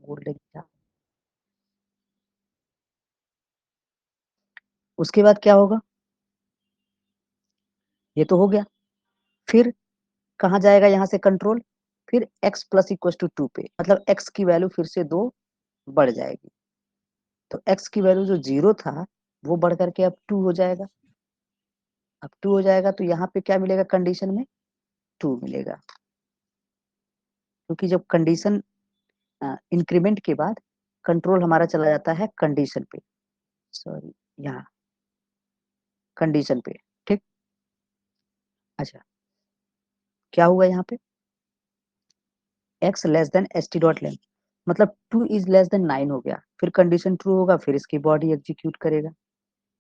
बोल रहे क्या। उसके बाद क्या होगा, ये तो हो गया। फिर कहाँ जाएगा यहाँ से कंट्रोल, फिर x प्लस इक्व टू 2 पे, मतलब x की वैल्यू फिर से 2 बढ़ जाएगी। तो x की वैल्यू जो 0 था वो बढ़ करके अब 2 हो जाएगा। अब 2 हो जाएगा तो यहाँ पे क्या मिलेगा कंडीशन में, 2 मिलेगा, क्योंकि जब कंडीशन इंक्रीमेंट के बाद कंट्रोल हमारा चला जाता है कंडीशन पे, सॉरी यहाँ कंडीशन पे, ठीक। अच्छा, क्या हुआ यहाँ पे, x less than S T dot length, मतलब 2 इज लेस देन 9 हो गया। फिर कंडीशन ट्रू होगा, फिर इसकी बॉडी एग्जीक्यूट करेगा।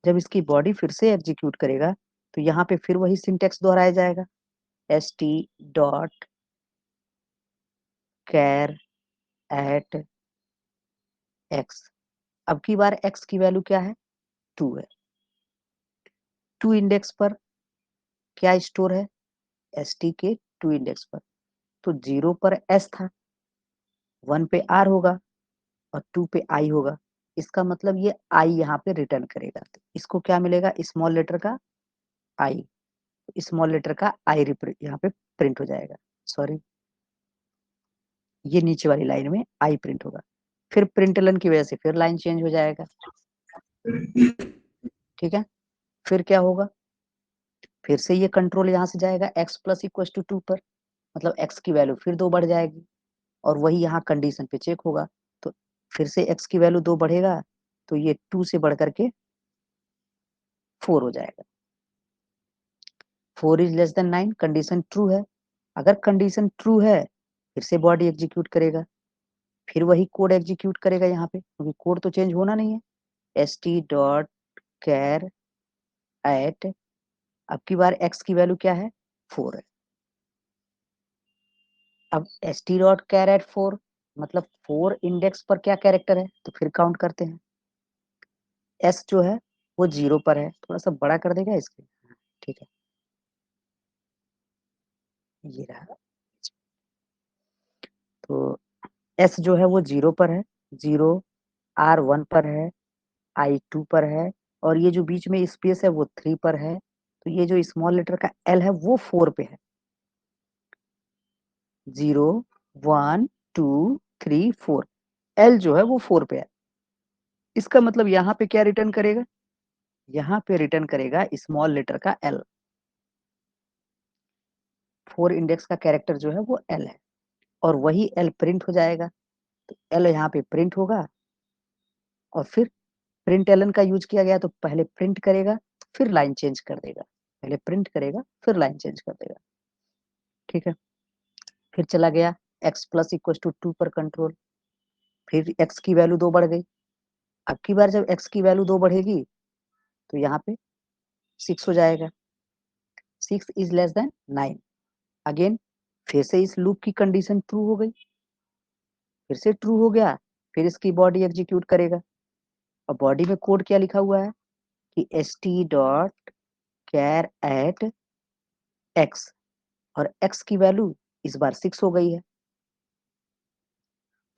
जब इसकी बॉडी फिर से एग्जीक्यूट करेगा तो यहाँ पे फिर वही सिंटेक्स दोहराया जाएगा, S T dot char at X. अब की बार x की वैल्यू क्या है, 2 है। 2 इंडेक्स पर क्या स्टोर है, एस टी के 2 इंडेक्स पर, तो 0 पर s था, 1 पे r होगा और 2 पे i होगा। इसका मतलब ये i यहाँ पे रिटर्न करेगा, तो इसको क्या मिलेगा, स्मॉल लेटर का i, स्मॉल लेटर का i यहाँ पे प्रिंट हो जाएगा। सॉरी, ये नीचे वाली लाइन में i प्रिंट होगा। फिर प्रिंटलन की वजह से फिर लाइन चेंज हो जाएगा, ठीक है। फिर क्या होगा, फिर से ये कंट्रोल यहाँ से जाएगा x प्लस इक्व टू 2 पर, मतलब x की वैल्यू फिर 2 बढ़ जाएगी और वही यहाँ कंडीशन पे चेक होगा। तो फिर से x की वैल्यू 2 बढ़ेगा तो ये 2 से बढ़ करके 4 हो जाएगा। 4 is less then 9, condition true है। अगर कंडीशन ट्रू है फिर से बॉडी एग्जीक्यूट करेगा, फिर वही कोड एग्जीक्यूट करेगा यहाँ पे, क्योंकि कोड तो चेंज होना नहीं है। S T dot char at, अब की बार x की वैल्यू क्या है, 4 है। अब S T dot char at 4, मतलब 4 इंडेक्स पर क्या कैरेक्टर है, तो फिर काउंट करते हैं। s जो है वो 0 पर है, थोड़ा सा बड़ा कर देगा इसके, ठीक है, ये रहा। तो s जो है वो 0 पर है, 0, r 1 पर है, i 2 पर है, और ये जो बीच में स्पेस है वो 3 पर है। तो ये जो स्मॉल लेटर का l है वो 4 पे है, 0 1 2 3 4, l जो है वो 4 पे है। इसका मतलब यहाँ पे क्या रिटर्न करेगा, यहाँ पे रिटर्न करेगा स्मॉल लेटर का l। 4 इंडेक्स का कैरेक्टर जो है वो l है, और वही l प्रिंट हो जाएगा। तो l यहाँ पे प्रिंट होगा, और फिर प्रिंट एलन का यूज किया गया तो पहले प्रिंट करेगा फिर लाइन चेंज कर देगा, पहले प्रिंट करेगा फिर लाइन चेंज कर देगा, ठीक है। फिर चला गया x प्लस इक्व टू 2 पर कंट्रोल, फिर x की वैल्यू 2 बढ़ गई। अब की बार जब x की वैल्यू 2 बढ़ेगी तो यहाँ पे 6 हो जाएगा, 6 इज लेस देन 9। अगेन फिर से इस लूप की कंडीशन ट्रू हो गई, फिर से ट्रू हो गया, फिर इसकी बॉडी एग्जीक्यूट करेगा। और बॉडी में कोड क्या लिखा हुआ है कि S T dot char at X, और x की वैल्यू इस बार 6 हो गई है,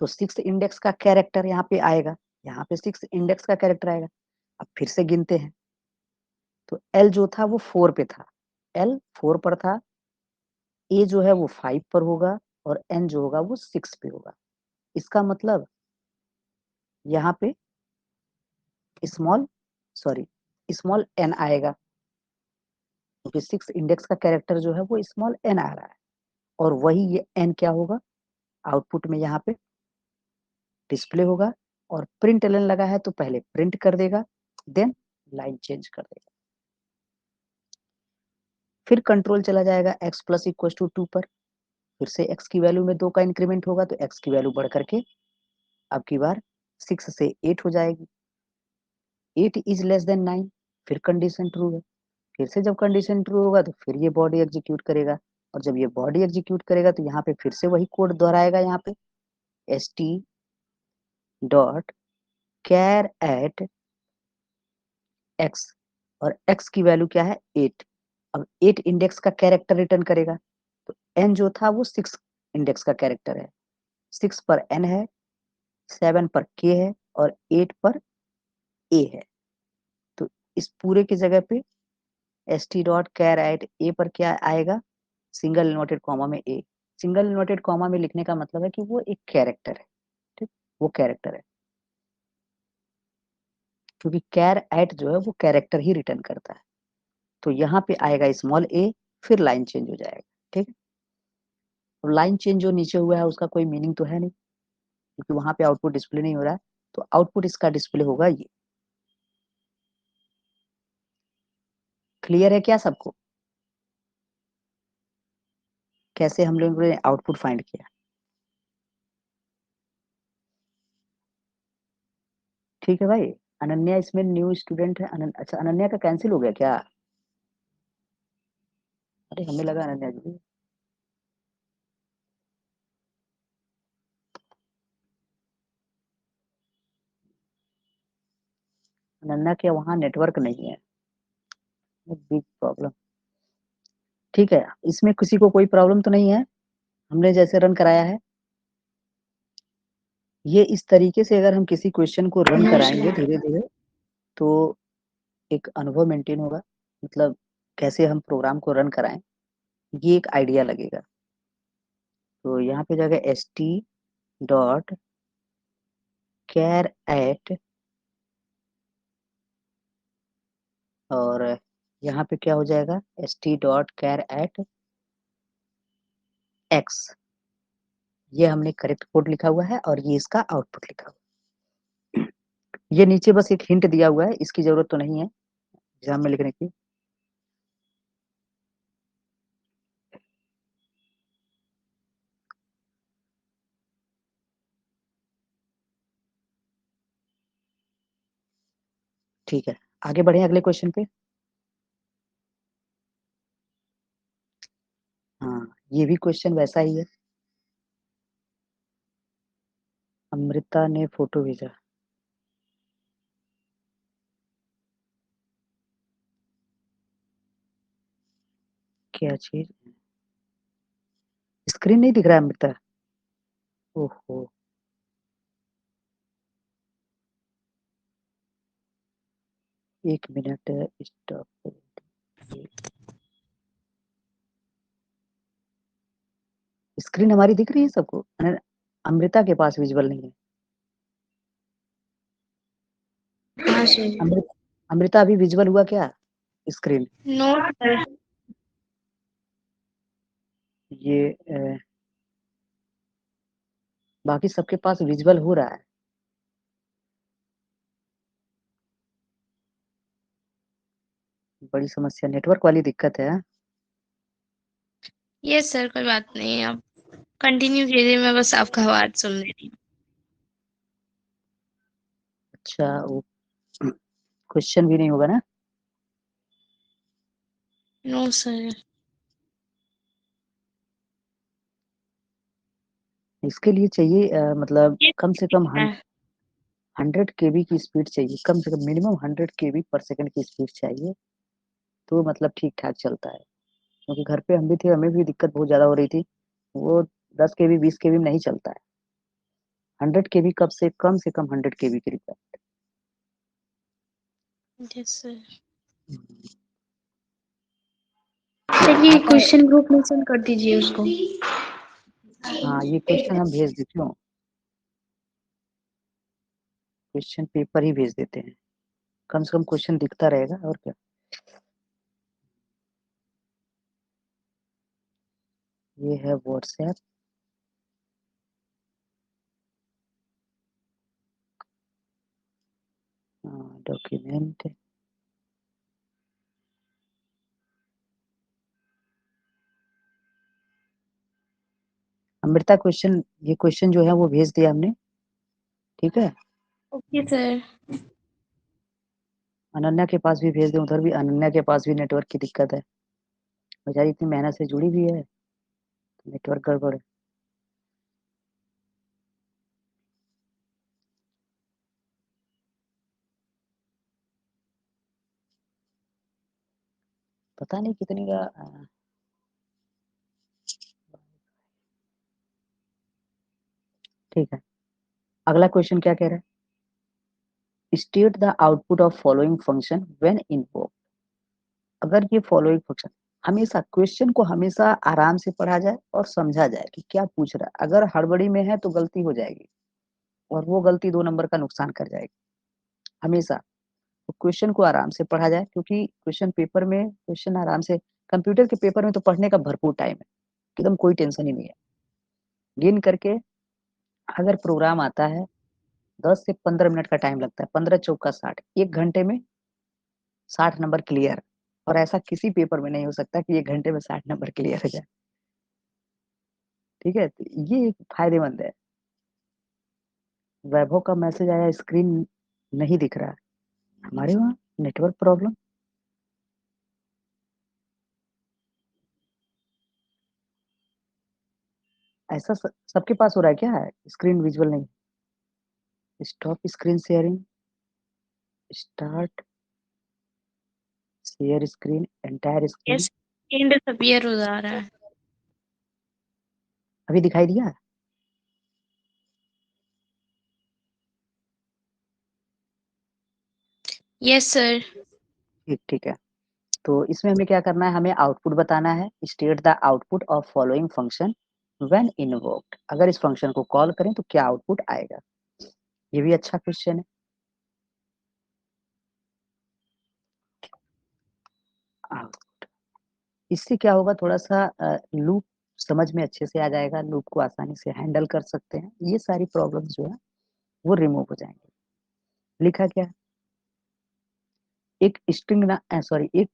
तो 6 इंडेक्स का कैरेक्टर यहाँ पे आएगा, यहाँ पे 6 इंडेक्स का कैरेक्टर आएगा। अब फिर से गिनते हैं, तो l जो था वो 4 पे था, l 4 पर था, a जो है वो 5 पर होगा, और n जो होगा वो 6 पे होगा। इसका मतलब यहाँ पे स्मॉल सॉरी स्मॉल n आएगा, क्योंकि 6 इंडेक्स का कैरेक्टर जो है वो स्मॉल n आ रहा है, और वही ये n क्या होगा, आउटपुट में यहाँ पे डिस्प्ले होगा। और प्रिंट एलन लगा है तो पहले प्रिंट कर देगा, देन लाइन चेंज कर देगा। फिर कंट्रोल चला जाएगा x प्लस इक्व टू 2 पर, फिर से x की वैल्यू में 2 का इंक्रीमेंट होगा तो x की वैल्यू बढ़ करके अब की बार 6 से 8 हो जाएगी, 8 इज लेस देन 9, फिर कंडीशन ट्रू है। फिर से जब कंडीशन ट्रू होगा तो फिर ये बॉडी एग्जीक्यूट करेगा, और जब ये बॉडी एग्जीक्यूट करेगा तो यहाँ पे फिर से वही कोड दोहराएगा, यहाँ पे S T dot char at X, और x की वैल्यू क्या है 8। अब 8 इंडेक्स का कैरेक्टर रिटर्न करेगा, तो n जो था वो 6 इंडेक्स का कैरेक्टर है, 6 पर n है, 7 पर K है और 8 पर A है। तो इस पूरे की जगह पे st.char@a पर क्या आएगा? सिंगल इन्वर्टेड कॉमा में a। सिंगल इन्वर्टेड कॉमा में लिखने का मतलब है कि वो एक कैरेक्टर है, ठीक, वो कैरेक्टर है, क्योंकि कैर एट जो है वो कैरेक्टर ही रिटर्न करता है। तो यहाँ पे आएगा स्मॉल a, फिर लाइन चेंज हो जाएगा, ठीक है। तो लाइन चेंज जो नीचे हुआ है उसका कोई मीनिंग तो है नहीं, क्योंकि वहां पे आउटपुट डिस्प्ले नहीं हो रहा है, तो आउटपुट इसका डिस्प्ले होगा ये। क्लियर है क्या सबको? कैसे हम लोगों ने आउटपुट फाइंड किया? ठीक है भाई। अनन्या इसमें न्यू स्टूडेंट है। अच्छा, अनन्या का कैंसिल हो गया क्या? अरे हमें लगा अनन्या जी। अनन्या के वहाँ नेटवर्क नहीं है, बिग प्रॉब्लम। ठीक है, इसमें किसी को कोई प्रॉब्लम तो नहीं है? हमने जैसे रन कराया है, ये इस तरीके से अगर हम किसी क्वेश्चन को रन कराएंगे धीरे धीरे, तो एक अनुभव मेंटेन होगा, मतलब कैसे हम प्रोग्राम को रन कराएं, ये एक आइडिया लगेगा। तो यहाँ पे जाएगा st.char@, और यहाँ पे क्या हो जाएगा? st.char@x। ये हमने करेक्ट कोड लिखा हुआ है और ये इसका आउटपुट लिखा हुआ है। ये नीचे बस एक हिंट दिया हुआ है, इसकी जरूरत तो नहीं है एग्जाम में लिखने की। ठीक है, आगे बढ़े अगले क्वेश्चन पे। हाँ, ये भी क्वेश्चन वैसा ही है। अमृता ने फोटो भेजा, क्या चीज? स्क्रीन नहीं दिख रहा है अमृता? ओहो, एक मिनट, स्टॉप। स्क्रीन हमारी दिख रही है सबको? अमृता के पास विजुअल नहीं है। हाँ सर। अमृता, अमृता अभी विजुअल हुआ क्या स्क्रीन? No sir. ये बाकी सबके पास विजुअल हो रहा है। बड़ी समस्या, नेटवर्क वाली दिक्कत है। यस सर, कोई बात नहीं, आप कंटिन्यू कीजिए, मैं बस आपका आवाज सुन ले रही अच्छा, वो क्वेश्चन भी नहीं होगा ना? हूँ। No sir. इसके लिए चाहिए मतलब ये कम से कम है। 100 KB की स्पीड चाहिए, कम से कम मिनिमम 100 KB पर सेकंड की स्पीड चाहिए, तो मतलब ठीक ठाक चलता है। क्योंकि घर पे हम भी थे, हमें भी दिक्कत बहुत ज्यादा हो रही थी। वो 10 KB 20 KB में नहीं चलता है। 100 KB कब से कम 100 KB की रिक्वायरमेंट। Yes sir. आता चलिए है। क्वेश्चन ग्रुप में सेंड कर दीजिए उसको। हाँ, ये क्वेश्चन हम भेज देते हो, क्वेश्चन पेपर ही भेज देते हैं, कम से कम क्वेश्चन दिखता रहेगा और क्या। ये है व्हाट्सएप, डॉक्यूमेंट। अमृता क्वेश्चन, ये क्वेश्चन जो है वो भेज दिया हमने, ठीक है। Okay sir. अनन्या के पास भी भेज दें, उधर भी अनन्या के पास भी नेटवर्क की दिक्कत है, बेचारी इतनी मेहनत से जुड़ी भी है, नेटवर्क गड़बड़ है। पता नहीं कितनी का ठीक है। अगला क्वेश्चन क्या कह रहा है, state the output of following function when invoked. अगर ये फॉलोइंग फंक्शन, हमेशा क्वेश्चन को हमेशा आराम से पढ़ा जाए और समझा जाए कि क्या पूछ रहा है। अगर हड़बड़ी में है तो गलती हो जाएगी, और वो गलती 2 नंबर का नुकसान कर जाएगी हमेशा। तो क्वेश्चन को आराम से पढ़ा जाए, क्योंकि क्वेश्चन पेपर में क्वेश्चन आराम से, कंप्यूटर के पेपर में तो पढ़ने का भरपूर टाइम है, एकदम कोई टेंशन ही नहीं है। गिन करके अगर प्रोग्राम आता है 10 से 15 मिनट का टाइम लगता है, 15 चौका 60, 1 घंटे में 60 नंबर क्लियर। और ऐसा किसी पेपर में नहीं हो सकता कि 1 घंटे में 60 नंबर क्लियर हो जाए। ठीक है, तो ये एक फायदेमंद है। वैभव का मैसेज आया, स्क्रीन नहीं दिख रहा है हमारे वहाँ, नेटवर्क प्रॉब्लम। ऐसा सबके पास हो रहा है क्या है, स्क्रीन विजुअल नहीं? Stop screen sharing, start share screen, entire screen. Yes, and disappear हो जा रहा है। अभी दिखाई दिया? Yes sir. ठीक ठीक है। तो इसमें हमें क्या करना है, हमें आउटपुट बताना है। State the output of following function when invoked. अगर इस फंक्शन को कॉल करें तो क्या आउटपुट आएगा। ये भी अच्छा क्वेश्चन है। आउटपुट, इससे क्या होगा, थोड़ा सा लूप समझ में अच्छे से आ जाएगा, लूप को आसानी से हैंडल कर सकते हैं, ये सारी प्रॉब्लम्स जो है वो रिमूव हो जाएंगे। लिखा क्या है, एक स्ट्रिंग ना, सॉरी, एक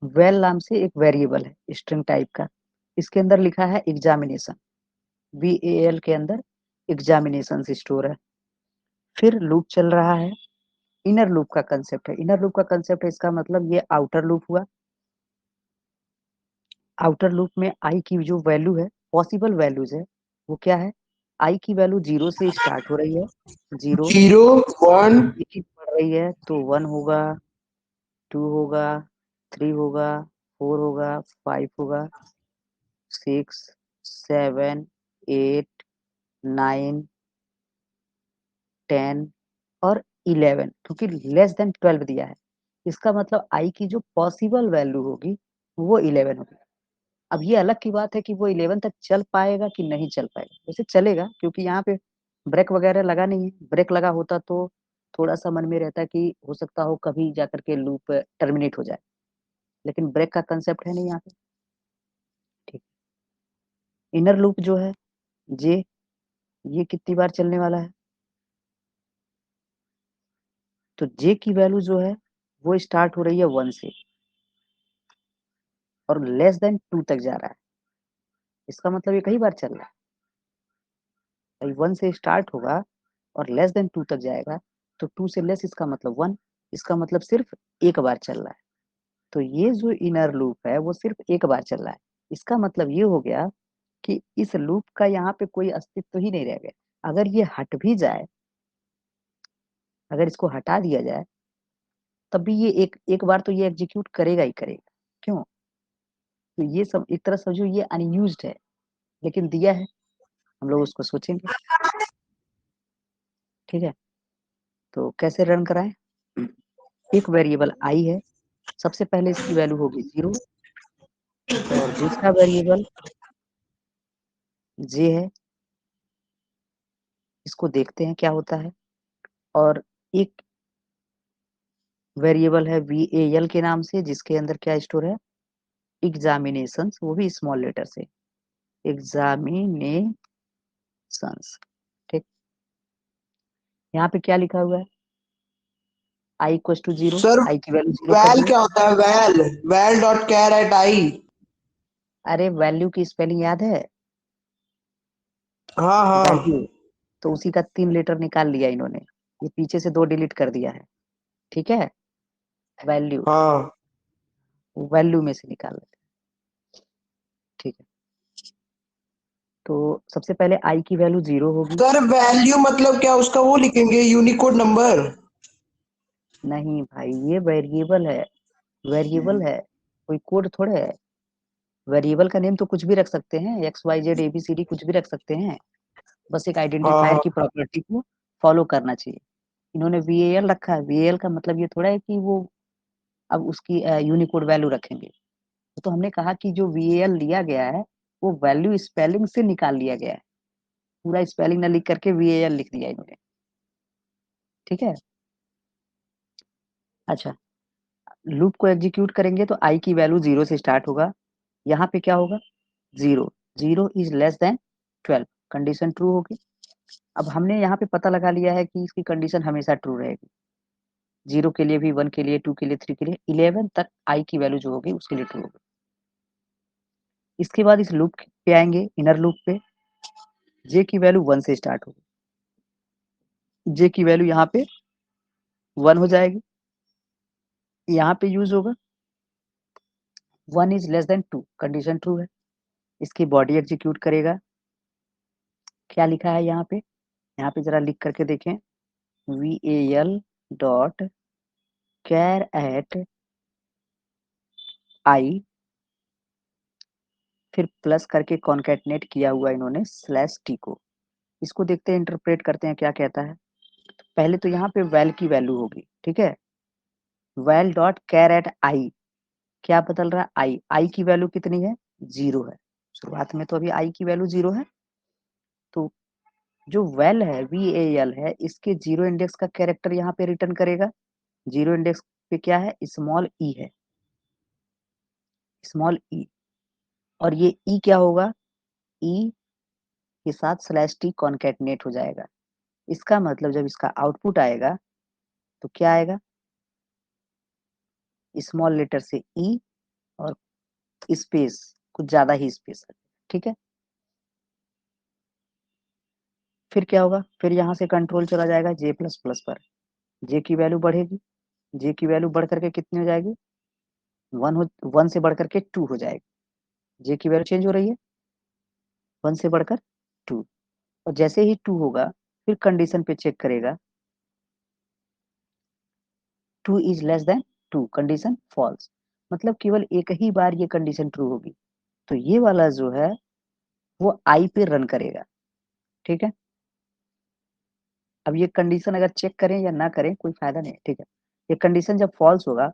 वेल नाम से एक वेरिएबल है स्ट्रिंग टाइप का, इसके अंदर लिखा है एग्जामिनेशन, VAL के अंदर एग्जामिनेशन स्टोर है। फिर लूप चल रहा है, इनर लूप का कंसेप्ट है। इनर लूप का कंसेप्ट है, इसका मतलब ये आउटर लूप हुआ। आउटर लूप में आई की जो वैल्यू है, पॉसिबल वैल्यूज है, वो क्या है, आई की वैल्यू 0 से स्टार्ट हो रही है, 0 जीरो वन। एक ही बढ़ रही है, तो 1 होगा, 2 होगा, 3 होगा, 4 होगा, 5 होगा, 6, 7, 8, 9, 10 और 11, क्योंकि लेस देन 12 दिया है। इसका मतलब आई की जो पॉसिबल वैल्यू होगी वो 11 होगी। अब ये अलग की बात है कि वो 11 तक चल पाएगा कि नहीं चल पाएगा। वैसे चलेगा, क्योंकि यहाँ पे ब्रेक वगैरह लगा नहीं है। ब्रेक लगा होता तो थोड़ा सा मन में रहता कि हो सकता हो कभी जाकर के लूप टर्मिनेट हो जाए, लेकिन ब्रेक का कंसेप्ट है नहीं यहाँ पे। ठीक। इनर लूप जो है जे, ये कितनी बार चलने वाला है, तो जे की वैल्यू जो है वो स्टार्ट हो रही है 1 से और लेस देन 2 तक जा रहा है। इसका मतलब ये कई बार चल रहा है भाई, 1 से स्टार्ट होगा और लेस देन 2 तक जाएगा, तो 2 से लेस इसका मतलब 1। इसका मतलब सिर्फ एक बार चल रहा है। तो ये जो इनर लूप है वो सिर्फ एक बार चल रहा है। इसका मतलब ये हो गया कि इस लूप का यहाँ पे कोई अस्तित्व ही नहीं रह गया। अगर ये हट भी जाए, अगर इसको हटा दिया जाए, तब भी ये एक एक बार तो ये एग्जीक्यूट करेगा ही करेगा। क्यों? तो ये सब एक तरह समझो ये अनयूज्ड है, लेकिन दिया है, हम लोग उसको सोचेंगे। ठीक है, तो कैसे रन कराएं। एक वेरिएबल आई है, सबसे पहले इसकी वैल्यू होगी 0, और दूसरा वेरिएबल जे है, इसको देखते हैं क्या होता है। और एक वेरिएबल है VAL के नाम से, जिसके अंदर क्या स्टोर है, एग्जामिनेशंस, वो भी स्मॉल लेटर से, एग्जामिनेशंस। ठीक, यहाँ पे क्या लिखा हुआ है, I equal to 0, sir I की वैल्यू 0 कर वैल दिया। क्या होता है? Val val dot char at I. अरे वैल्यू की स्पेलिंग याद है? हाँ वैल्यू, हाँ तो उसी का 3 लेटर निकाल लिया इन्होंने, ये पीछे से 2 डिलीट कर दिया है। ठीक है, वैल्यू, हाँ। वैल्यू में से निकाल लेते हैं। ठीक है, तो सबसे पहले आई की वैल्यू 0 होगी। सर वैल्यू मतलब क्या, उसका वो लिखेंगे यूनिकोड नंबर? नहीं भाई, ये वेरिएबल है, वेरिएबल है, कोई कोड थोड़े है। वेरिएबल का नेम तो कुछ भी रख सकते हैं, XYZ ABCD कुछ भी रख सकते हैं। बस एक आइडेंटिफायर की प्रॉपर्टी को फॉलो करना चाहिए। इन्होंने VAL रखा है, VAL का मतलब ये थोड़ा है कि वो अब उसकी यूनिकोड वैल्यू रखेंगे। तो हमने कहा कि जो VAL लिया गया है वो वैल्यू स्पेलिंग से निकाल लिया गया है, पूरा स्पेलिंग ना लिख करके VAL लिख दिया इन्होंने, ठीक है। अच्छा, लूप को एग्जीक्यूट करेंगे तो i की वैल्यू 0 से स्टार्ट होगा। यहाँ पे क्या होगा, 0 0 is less then 12, condition true होगी। अब हमने यहाँ पे पता लगा लिया है कि इसकी कंडीशन हमेशा ट्रू रहेगी, 0 के लिए भी, 1 के लिए, 2 के लिए, 3 के लिए, 11 तक i की वैल्यू जो होगी उसके लिए ट्रू होगी। इसके बाद इस लूप पे आएंगे, इनर लूप पे, j की वैल्यू 1 से स्टार्ट होगी, j की वैल्यू यहाँ पे 1 हो जाएगी। यहाँ पे यूज होगा 1 is less than 2, condition true है। इसकी बॉडी एग्जीक्यूट करेगा, क्या लिखा है यहाँ पे जरा लिख करके देखें, VAL dot char at i, फिर प्लस करके कॉन्केटनेट किया हुआ इन्होंने /t को। इसको देखते हैं, इंटरप्रेट करते हैं क्या कहता है। पहले तो यहाँ पे वैल की वैल्यू होगी, ठीक है, val dot char at i, क्या बदल रहा है, i की वैल्यू कितनी है, 0 है। शुरुआत में तो अभी i की वैल्यू 0 है, तो जो वैल है VAL है, इसके 0 इंडेक्स का कैरेक्टर यहाँ पे रिटर्न करेगा। 0 इंडेक्स पे क्या है, स्मॉल e है, स्मॉल e, और ये e क्या होगा, e के साथ /t कॉन्केटनेट हो जाएगा। इसका मतलब जब इसका आउटपुट आएगा तो क्या आएगा, स्मॉल लेटर से e और स्पेस, कुछ ज्यादा ही स्पेस है, ठीक है। फिर क्या होगा, फिर यहाँ से कंट्रोल चला जाएगा J++ पर, j की वैल्यू बढ़ेगी, j की वैल्यू बढ़ करके कितनी हो जाएगी, 1 से बढ़ करके 2 हो जाएगी। j की वैल्यू चेंज हो रही है, 1 से बढ़कर 2, और जैसे ही 2 होगा फिर कंडीशन पे चेक करेगा, 2 is less than 2, condition false, मतलब केवल एक ही बार ये कंडीशन ट्रू होगी। तो ये वाला जो है वो i पे रन करेगा, ठीक है। अब ये कंडीशन अगर चेक करें या ना करें कोई फायदा नहीं, ठीक है। ये कंडीशन जब फॉल्स होगा,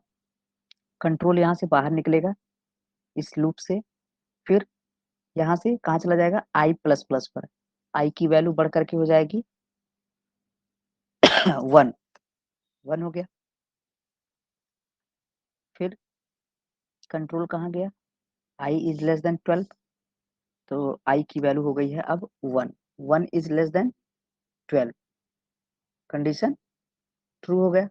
कंट्रोल यहाँ से बाहर निकलेगा इस लूप से, फिर यहाँ से कहाँ चला जाएगा, i++ पर, i की वैल्यू बढ़ करके हो जाएगी 1 1 हो गया। फिर कंट्रोल कहाँ गया, i इज लेस देन 12, तो i की वैल्यू हो गई है अब 1 1 is less then 12, condition true हो गया।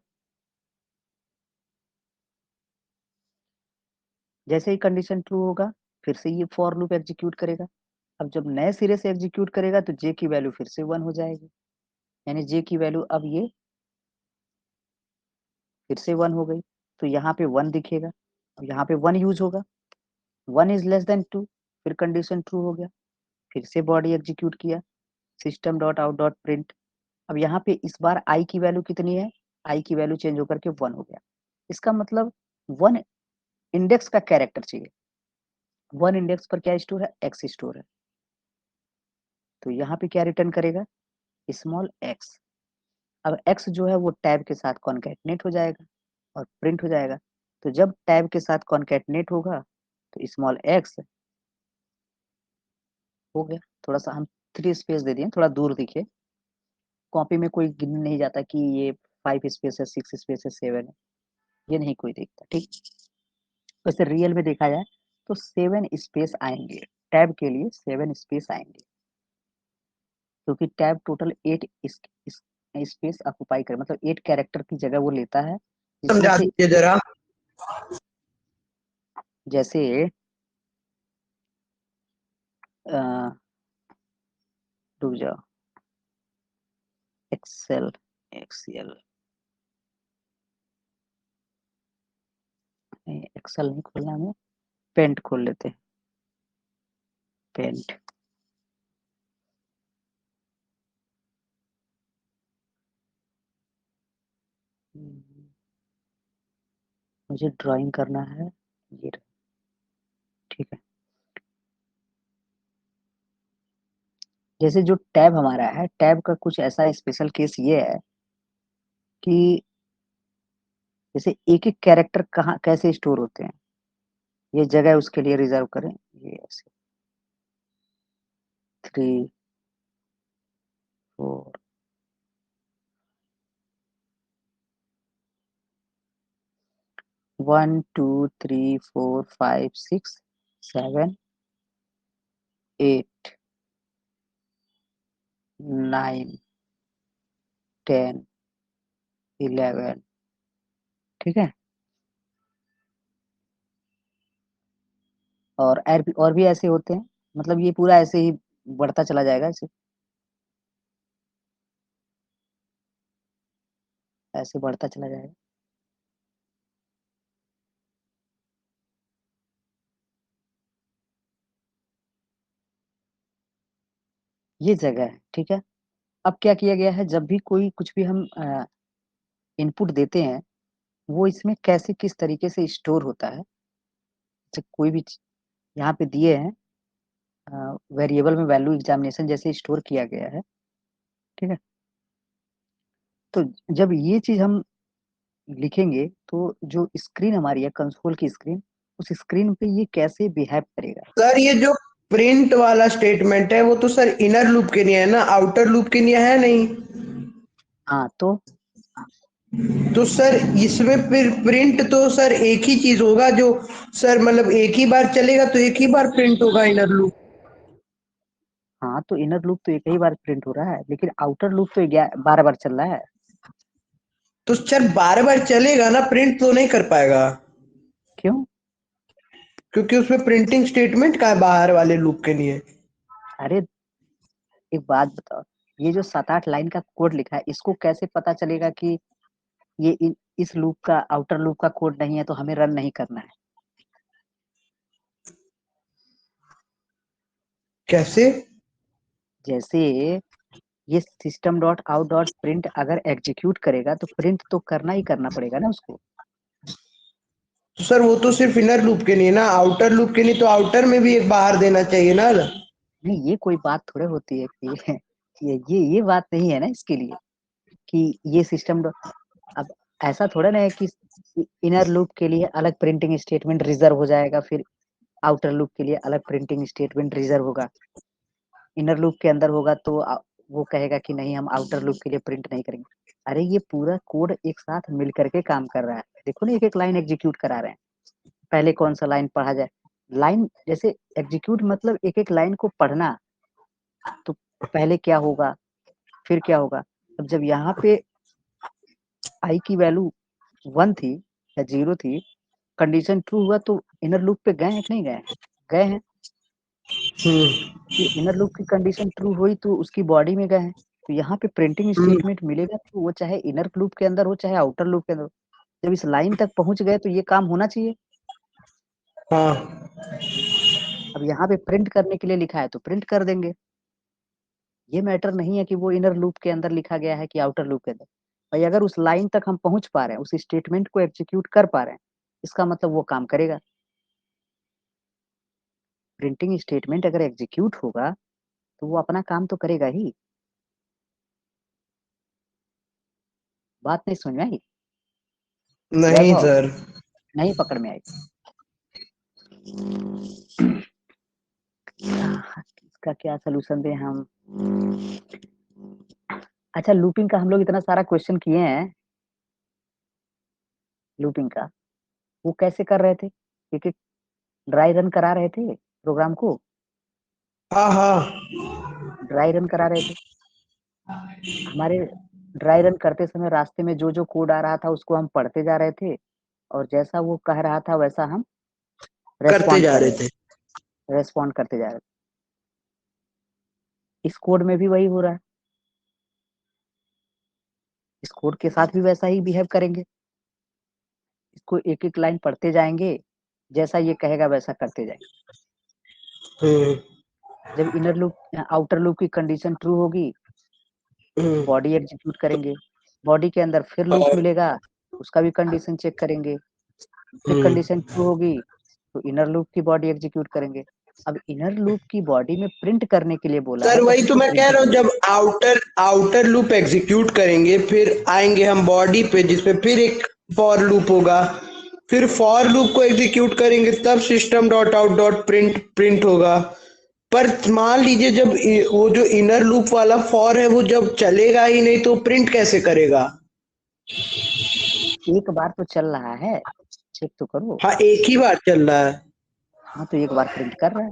जैसे ही कंडीशन ट्रू होगा फिर से ये फॉर लूप एग्जीक्यूट करेगा। अब जब नए सिरे से एग्जीक्यूट करेगा तो j की वैल्यू फिर से 1 हो जाएगी, यानी j की वैल्यू अब ये फिर से 1 हो गई, तो यहाँ पे 1 दिखेगा, अब यहाँ पे 1 यूज होगा, 1 इज लेस देन 2, फिर कंडीशन ट्रू हो गया, फिर से बॉडी एग्जीक्यूट किया, system dot out dot print. अब यहाँ पे इस बार i की वैल्यू कितनी है, i की वैल्यू चेंज होकर के 1 हो गया। इसका मतलब 1 इंडेक्स का कैरेक्टर चाहिए, 1 इंडेक्स पर क्या स्टोर है, x स्टोर है, तो यहाँ पे क्या रिटर्न करेगा, स्मॉल x। अब x जो है वो टैब के साथ कॉन्केटनेट हो जाएगा और प्रिंट हो जाएगा। तो जब टैब के साथ कॉन्केटनेट होगा तो स्मॉल x हो गया। थोड़ा सा हम 3 स्पेस दे दिए, थोड़ा दूर दिखे, कॉपी में कोई गिन नहीं जाता कि ये 5 स्पेस है, 6 स्पेस है, 7 है, ये नहीं कोई देखता, ठीक। वैसे रियल में देखा जाए तो 7 स्पेस आएंगे, टैब के लिए 7 स्पेस आएंगे, क्योंकि टैब टोटल 8 स्पेस ऑक्युपाई करे, मतलब 8 कैरेक्टर की जगह वो लेता है, जिसमें समझा से दीजिए जरा। जैसे रुक जाओ, एक्सेल एक्सेल नहीं, एक्सेल नहीं खोलना हमें, पेंट खोल लेते हैं, पेंट। मुझे ड्राइंग करना है, ये ठीक है। जैसे जो टैब हमारा है, टैब का कुछ ऐसा स्पेशल केस ये है कि जैसे एक-एक कैरेक्टर कहाँ कैसे स्टोर होते हैं, ये जगह उसके लिए रिज़र्व करें, ये ऐसे 3, 4 1, 2, 3, 4, 5, 6, 7, 8, 9, 10, 11 ठीक है? और भी ऐसे होते हैं, मतलब ये पूरा ऐसे ही बढ़ता चला जाएगा ऐसे बढ़ता चला जाएगा। ये जगह है, ठीक है? अब क्या किया गया है, जब भी कोई कुछ भी हम इनपुट देते हैं, वो इसमें कैसे किस तरीके से स्टोर होता है, जैसे कोई भी यहाँ पे दिए हैं वेरिएबल में वैल्यू एग्जामिनेशन जैसे स्टोर किया गया है, ठीक है? तो जब ये चीज़ हम लिखेंगे, तो जो स्क्रीन हमारी है, कंसोल की स्क्रीन, उस स्क्रीन पे ये कैसे बिहेव करेगा? सर ये जो प्रिंट वाला स्टेटमेंट है वो तो सर इनर लूप के लिए है ना, आउटर लूप के लिए है नहीं। हाँ, तो सर इसमें फिर प्रिंट तो सर एक ही चीज होगा जो सर मतलब एक ही बार चलेगा तो एक ही बार प्रिंट होगा इनर लूप। हाँ, तो इनर लूप तो एक ही बार प्रिंट हो रहा है, लेकिन आउटर लूप तो 12 बार चल रहा है। तो सर बार बार चलेगा ना, प्रिंट तो नहीं कर पाएगा क्यों? क्योंकि उसमें प्रिंटिंग स्टेटमेंट का है बाहर वाले लूप के लिए। अरे एक बात बताओ, ये जो 7-8 लाइन का कोड लिखा है, इसको कैसे पता चलेगा कि ये इस लूप का आउटर लूप का कोड नहीं है, तो हमें रन नहीं करना है? कैसे? जैसे ये system dot out dot print अगर एग्जीक्यूट करेगा, तो प्रिंट तो करना ही करना पड़ेगा ना उसको। तो सर वो तो सिर्फ इनर लूप के लिए ना, आउटर लूप के लिए तो आउटर में भी एक बाहर देना चाहिए ना। नहीं, ये कोई बात थोड़े होती है कि ये बात नहीं है ना इसके लिए कि ये सिस्टम अब ऐसा थोड़ा ना है कि इनर लूप के लिए अलग प्रिंटिंग स्टेटमेंट रिजर्व हो जाएगा, फिर आउटर लूप के लिए अलग प्रिंटिंग स्टेटमेंट रिजर्व होगा। इनर लूप के अंदर होगा तो वो कहेगा कि नहीं, हम आउटर लूप के लिए प्रिंट नहीं करेंगे। अरे ये पूरा कोड एक साथ मिल करके काम कर रहा है। देखो ना, एक-एक लाइन एग्जीक्यूट करा रहे हैं। पहले कौन-सा लाइन पढ़ा जाए। लाइन जैसे एग्जीक्यूट मतलब एक-एक लाइन को पढ़ना, तो पहले क्या होगा, फिर क्या होगा। अब जब यहाँ पे आई की वैल्यू 1 थी या 0 थी, कंडीशन ट्रू हुआ तो इनर लूप पे गए हैं कि नहीं गए हैं? गए हैं। फिर इनर लूप की कंडीशन ट्रू हुई तो उसकी बॉडी में गए हैं। तो यहाँ पे प्रिंटिंग हम्म। स्टेटमेंट मिलेगा, तो वो चाहे इनर लूप के अंदर हो, चाहे आउटर लूप के अंदर हो। जब इस लाइन तक पहुँच गए तो ये काम होना चाहिए। हाँ। अब यहाँ पे प्रिंट करने के लिए लिखा है तो प्रिंट कर देंगे। ये मैटर नहीं है कि वो इनर लूप के अंदर लिखा गया है कि आउटर लूप के अंदर। भाई अगर उस लाइन तक हम पहुँच पा रहे हैं, उस स्टेटमेंट को एग्जीक्यूट कर पा रहे हैं, इसका मतलब वो काम करेगा। प्रिंटिंग स्टेटमेंट अगर एग्जीक्यूट होगा, तो वो अपना काम तो करेगा ही। बात नहीं समझ में आई? नहीं वैभव, सर। नहीं पकड़ में आई? इसका क्या सॉल्यूशन दें हम? अच्छा, लूपिंग का हम लोग इतना सारा क्वेश्चन किए हैं, लूपिंग का वो कैसे कर रहे थे? एक एक ड्राई रन करा रहे थे प्रोग्राम को, हाँ हाँ। ड्राई रन करा रहे थे। हमारे ड्राई रन करते समय रास्ते में जो जो कोड आ रहा था उसको हम पढ़ते जा रहे थे, और जैसा वो कह रहा था वैसा हम करते रेस्पॉन्ड जा कर रहे रहे थे। थे, रेस्पॉन्ड करते जा रहे थे। इस कोड में भी वही हो रहा है। इस कोड के साथ भी वैसा ही बिहेव करेंगे। इसको एक-एक लाइन पढ़ते जाएँगे, जैसा ये कहेगा वैसा करते जाएँगे। हम्म। जब इनर लूप आउटर लूप की कंडीशन ट्रू होगी, तो हम्म। बॉडी एग्जीक्यूट करेंगे। बॉडी के अंदर फिर लूप और मिलेगा, उसका भी कंडीशन चेक करेंगे। फिर हम्म। कंडीशन ट्रू होगी, तो इनर लूप की बॉडी एग्जीक्यूट करेंगे। अब इनर लूप की बॉडी में प्रिंट करने के लिए बोला है सर तो वही फिर तो तो मैं कह प्रिंट रहा हूँ, जब आउटर लूप एग्जीक्यूट करेंगे फिर आएंगे हम बॉडी पे जिसपे फिर एक फॉर लूप होगा, फिर फॉर लूप को एग्जीक्यूट करेंगे तब system dot out dot print होगा। पर मान लीजिए जब वो जो इनर लूप वाला फॉर है वो जब चलेगा ही नहीं तो प्रिंट कैसे करेगा? एक बार तो चल रहा है, चेक तो करो। हाँ एक ही बार चल रहा है। हाँ तो एक बार प्रिंट कर रहा है।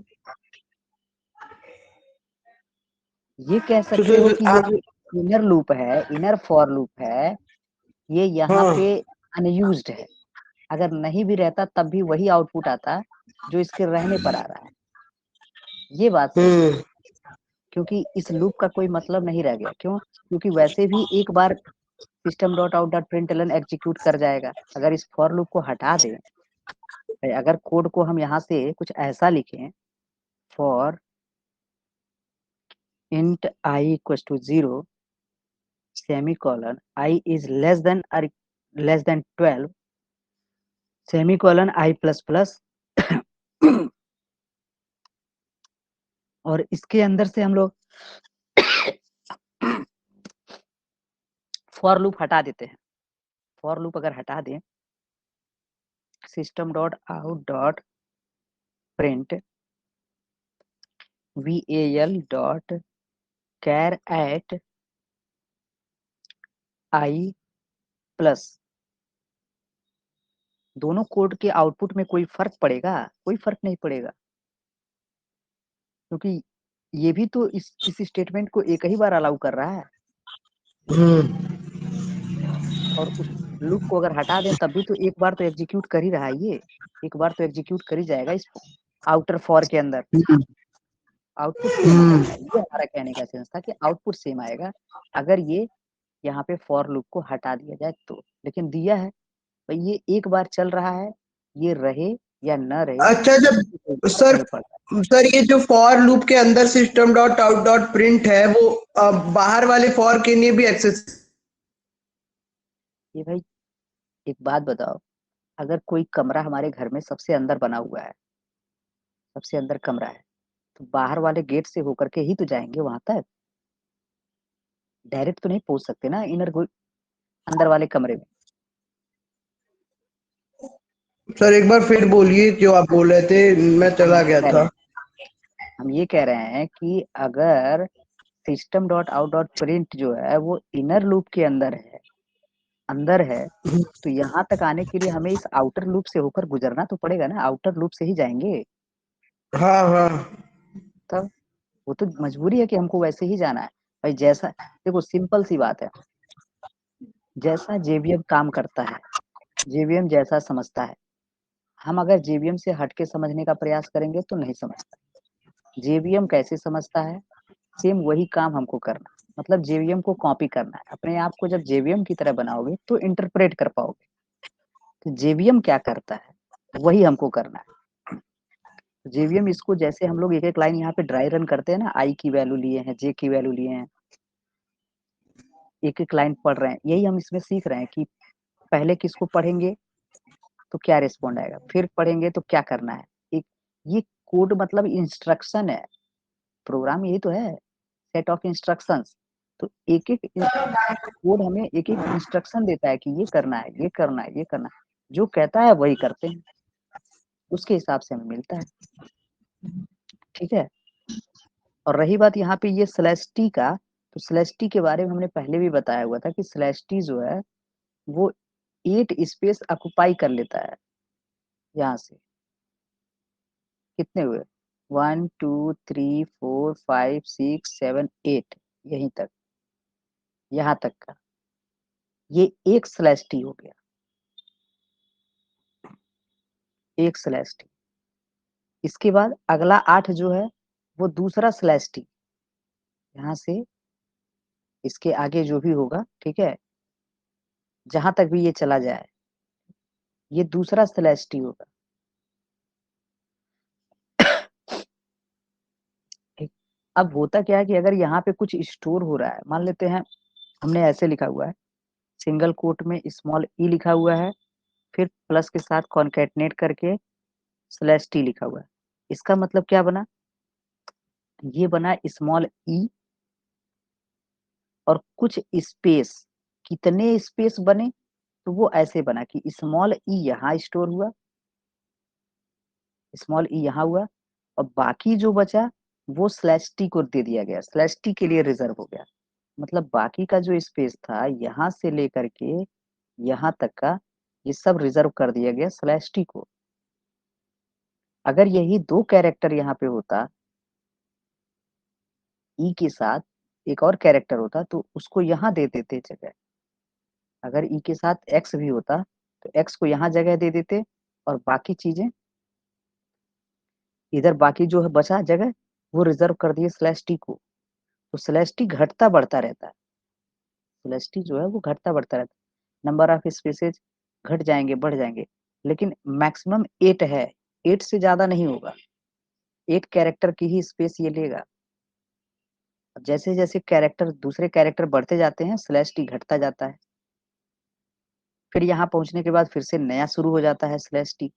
ये कह तो सकते हो सर कि ये जो इनर लूप है, इनर फॉर लूप है, ये यहाँ हाँ पे अनयूज्ड है। अगर नहीं भी रहता तब भी वही आउटपुट आता जो इसके रहने पर आ रहा है। ये बात सही है, क्योंकि इस लूप का कोई मतलब नहीं रह गया। क्यों? क्योंकि वैसे भी एक बार system dot out dot println execute कर जाएगा। अगर इस फॉर लूप को हटा दें, अगर कोड को हम यहाँ से कुछ ऐसा लिखें, for int I equals to 0 semicolon I is less than or less than 12 semicolon I plus plus और इसके अंदर से हम लोग फॉर लूप हटा देते हैं। फॉर लूप अगर हटा दें, system dot out dot print val dot char at I plus, दोनों कोड के आउटपुट में कोई फर्क पड़ेगा? कोई फर्क नहीं पड़ेगा, क्योंकि ये भी तो इस स्टेटमेंट को एक ही बार अलाउ कर रहा है। और उस लूप को अगर हटा दें तब भी तो एक बार तो एग्जीक्यूट कर ही रहा है। ये एक बार तो एग्जीक्यूट कर ही जाएगा इस आउटर फॉर के अंदर। आउटपुट सेम आएगा, ये हमारा कहने का सेंस था कि आउटपुट सेम आएगा अगर ये यहाँ पे फॉर लूप को हटा दिया जाए तो। लेकिन दिया है भाई ये एक बार चल रहा है, ये रहे या न रहे अच्छा जब कोई फर्क सर नहीं पड़ता। सर ये जो फॉर लूप के अंदर system dot out dot print है वो बाहर वाले फॉर के लिए भी एक्सेस? ये भाई एक बात बताओ, अगर कोई कमरा हमारे घर में सबसे अंदर बना हुआ है, सबसे अंदर कमरा है, तो बाहर वाले गेट से होकर के ही तो जाएंगे वहां तक। डायरेक्ट तो नहीं पहुंच सकते ना अंदर वाले कमरे में। सर एक बार फिर बोलिए जो आप बोल रहे थे, मैं हम चला ये गया कह रहे था। हैं हम ये कह रहे हैं कि अगर system dot out dot print जो है वो इनर लूप के अंदर है, तो यहाँ तक आने के लिए हमें इस आउटर लूप से होकर गुजरना तो पड़ेगा ना, आउटर लूप से ही जाएंगे। हाँ हाँ तब वो तो मजबूरी है कि हमको वैसे ही जाना है। भाई जैसा देखो, सिंपल सी बात है, जैसा जेवीएम काम करता है, जेवीएम जैसा समझता है, हम अगर जेवीएम से हट के समझने का प्रयास करेंगे तो नहीं समझता। जेवीएम कैसे समझता है, सेम वही काम हमको करना है। मतलब जेवीएम को कॉपी करना है। अपने आप को जब जेवीएम की तरह बनाओगे तो इंटरप्रेट कर पाओगे कि जेवीएम क्या करता है, वही हमको करना है। जेवीएम इसको जैसे हम लोग एक एक लाइन यहाँ पे ड्राई रन करते हैं ना, आई की वैल्यू लिए हैं, जे की वैल्यू लिए हैं, एक एक लाइन पढ़ रहे हैं, यही हम इसमें सीख रहे हैं कि पहले किसको पढ़ेंगे तो क्या रिस्पॉन्ड आएगा, फिर पढ़ेंगे तो क्या करना है। एक ये कोड मतलब इंस्ट्रक्शन है, प्रोग्राम यही तो है, सेट ऑफ इंस्ट्रक्शंस। तो एक एक कोड हमें एक एक इंस्ट्रक्शन देता है कि ये करना है, ये करना है, ये करना है। जो कहता है वही करते हैं, उसके हिसाब से हमें मिलता है। ठीक है। और रही बात यहाँ पे ये स्लैश टी का, तो स्लैश टी के बारे में हमने पहले भी बताया हुआ था कि स्लैश टी जो है वो 8 स्पेस ऑक्युपाई कर लेता है। यहाँ से कितने हुए, 1 2 3 4 5 6 7 8, यहीं तक, यहाँ तक का ये एक स्लैश टी हो गया, एक स्लैश टी। इसके बाद अगला 8 जो है वो दूसरा स्लैश टी, यहाँ से इसके आगे जो भी होगा, ठीक है, जहां तक भी ये चला जाए ये दूसरा स्लैश टी होगा। ठीक। अब होता क्या है कि अगर यहाँ पे कुछ स्टोर हो रहा है, मान लेते हैं हमने ऐसे लिखा हुआ है, सिंगल कोट में स्मॉल ई लिखा हुआ है, फिर प्लस के साथ कॉन्केटनेट करके स्लैश टी लिखा हुआ है। इसका मतलब क्या बना, ये बना स्मॉल ई और कुछ स्पेस, कितने स्पेस बने, तो वो ऐसे बना कि स्मॉल ई यहाँ स्टोर हुआ, स्मॉल ई यहाँ हुआ, और बाकी जो बचा वो स्लैश टी को दे दिया गया, स्लैश टी के लिए रिजर्व हो गया। मतलब बाकी का जो स्पेस था यहाँ से लेकर के यहाँ तक का, ये सब रिजर्व कर दिया गया स्लैश टी को। अगर यही 2 कैरेक्टर यहाँ पे होता, ई के साथ एक और कैरेक्टर होता, तो उसको यहाँ दे देते जगह। अगर ई के साथ एक्स भी होता तो एक्स को यहाँ जगह दे देते, और बाकी चीजें इधर, बाकी जो है बचा जगह वो रिजर्व कर दिए स्लैश टी को। तो स्लैश टी घटता बढ़ता रहता है, स्लैश टी जो है वो घटता बढ़ता रहता है, नंबर ऑफ स्पेसेज घट जाएंगे बढ़ जाएंगे, लेकिन मैक्सिमम 8 है, 8 से ज्यादा नहीं होगा, 8 कैरेक्टर की ही स्पेस ये लेगा। जैसे जैसे कैरेक्टर दूसरे कैरेक्टर बढ़ते जाते हैं स्लैश टी घटता जाता है, फिर यहाँ पहुंचने के बाद फिर से नया शुरू हो जाता है स्लैश टी,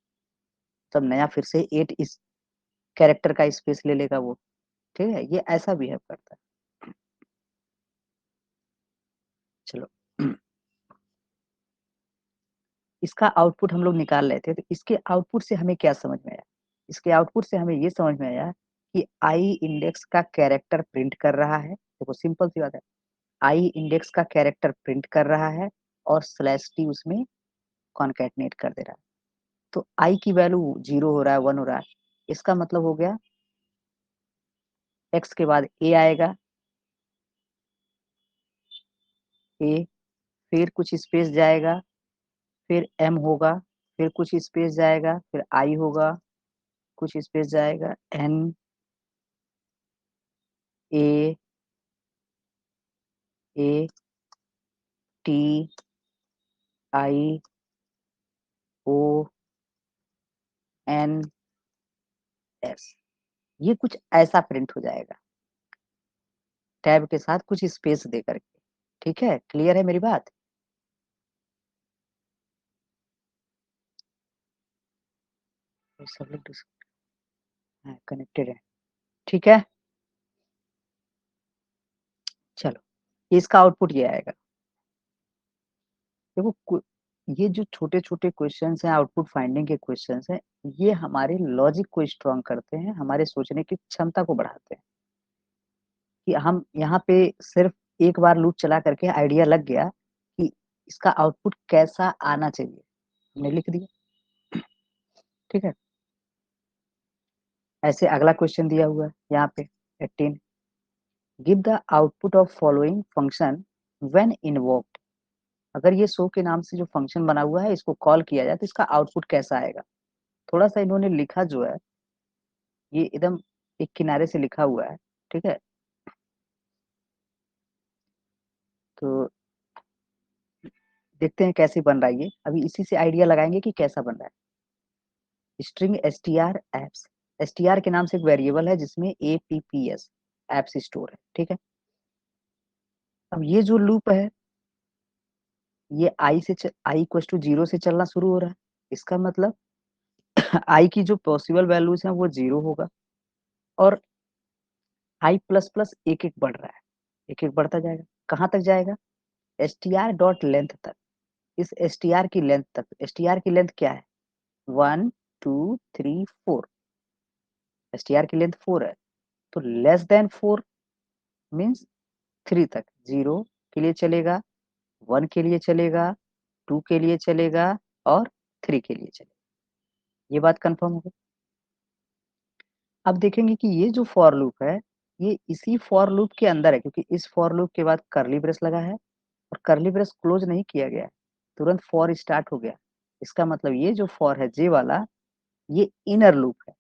तब नया फिर से 8 इस कैरेक्टर का स्पेस ले लेगा वो। ठीक है, ये ऐसा बिहेव करता है। चलो इसका आउटपुट हम लोग निकाल रहे थे, तो इसके आउटपुट से हमें क्या समझ में आया, इसके आउटपुट से हमें ये समझ में आया कि आई इंडेक्स का कैरेक्टर प्रिंट कर रहा है। देखो सिंपल सी बात है, आई इंडेक्स का कैरेक्टर प्रिंट कर रहा है और स्लैश टी उसमें कॉन्कैटनेट कर दे रहा है। तो आई की वैल्यू 0 हो रहा है, 1 हो रहा है, इसका मतलब हो गया एक्स के बाद ए आएगा, ए, फिर कुछ स्पेस जाएगा, फिर एम होगा, फिर कुछ स्पेस जाएगा, फिर आई होगा, कुछ स्पेस जाएगा, एन, ए, ए, टी, आई, ओ, एन, एस। ये कुछ ऐसा प्रिंट हो जाएगा टैब के साथ कुछ स्पेस दे करके। ठीक है, क्लियर है मेरी बात? तो सब लोग कनेक्टेड है, ठीक है। चलो इसका आउटपुट ये आएगा। देखो ये जो छोटे छोटे क्वेश्चंस हैं, आउटपुट फाइंडिंग के क्वेश्चंस हैं, ये हमारे लॉजिक को स्ट्रॉन्ग करते हैं, हमारे सोचने की क्षमता को बढ़ाते हैं, कि हम यहाँ पे सिर्फ एक बार लूप चला करके आइडिया लग गया कि इसका आउटपुट कैसा आना चाहिए, हमने लिख दिया। ठीक है, ऐसे अगला क्वेश्चन दिया हुआ है यहाँ पे 18, give the output of following function when invoked. अगर ये शो के नाम से जो फंक्शन बना हुआ है इसको कॉल किया जाए तो इसका आउटपुट कैसा आएगा। थोड़ा सा इन्होंने लिखा जो है ये एकदम एक किनारे से लिखा हुआ है, ठीक है। तो देखते हैं कैसे बन रहा है ये, अभी इसी से आइडिया लगाएंगे कि कैसा बन रहा है। स्ट्रिंग str apps, str के नाम से एक वेरिएबल है जिसमें apps एप्स स्टोर है, ठीक है। अब ये जो लूप है ये i इक्वल टू 0 से चलना शुरू हो रहा है, इसका मतलब i की जो पॉसिबल वैल्यूज हैं वो 0 होगा, और i प्लस प्लस एक एक बढ़ रहा है, एक एक बढ़ता जाएगा, कहाँ तक जाएगा, str डॉट लेंथ तक। इस str की लेंथ तक, str की लेंथ क्या है, 1 2 3 4, str की लेंथ 4 है, तो लेस देन 4 मीन्स 3 तक, 0 के लिए चलेगा, 1 के लिए चलेगा, 2 के लिए चलेगा, और 3 के लिए चलेगा। ये बात कंफर्म हो गई। अब देखेंगे कि ये जो फॉर लूप है ये इसी फॉर लूप के अंदर है, क्योंकि इस फॉर लूप के बाद करली ब्रेस लगा है और करली ब्रेस क्लोज नहीं किया गया है, तुरंत फॉर स्टार्ट हो गया। इसका मतलब ये जो फॉर है जे वाला ये इनर लूप है।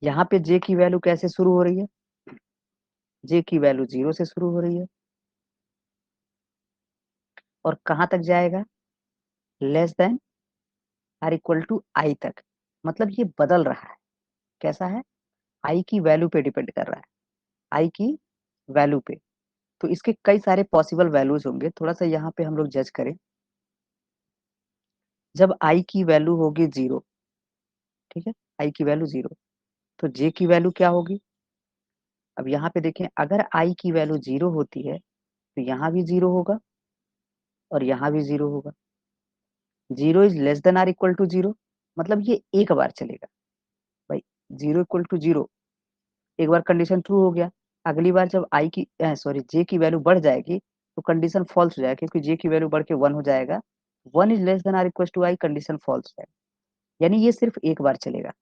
यहाँ पे जे की वैल्यू कैसे शुरू हो रही है, जे की वैल्यू 0 से शुरू हो रही है और कहाँ तक जाएगा, less than or equal to I तक। मतलब ये बदल रहा है, कैसा है, आई की वैल्यू पे डिपेंड कर रहा है, आई की वैल्यू पे। तो इसके कई सारे पॉसिबल वैल्यूज होंगे, थोड़ा सा यहाँ पे हम लोग जज करें। जब आई की वैल्यू होगी 0, ठीक है, आई की वैल्यू 0, तो जे की वैल्यू क्या होगी? अब यहाँ पे देखें, अगर आई की वैल्यू 0 होती है तो यहाँ भी 0 होगा और यहाँ भी 0 होगा। 0 is less than or equal to 0, मतलब ये एक बार चलेगा भाई। 0 इक्वल टू 0 एक बार कंडीशन ट्रू हो गया, अगली बार जब आई की सॉरी जे की वैल्यू बढ़ जाएगी तो कंडीशन फॉल्स हो जाएगा, क्योंकि जे की वैल्यू बढ़ के 1 हो जाएगा। 1 is less than or equal to I, condition false हो जाएगा, यानी ये सिर्फ एक बार चलेगा,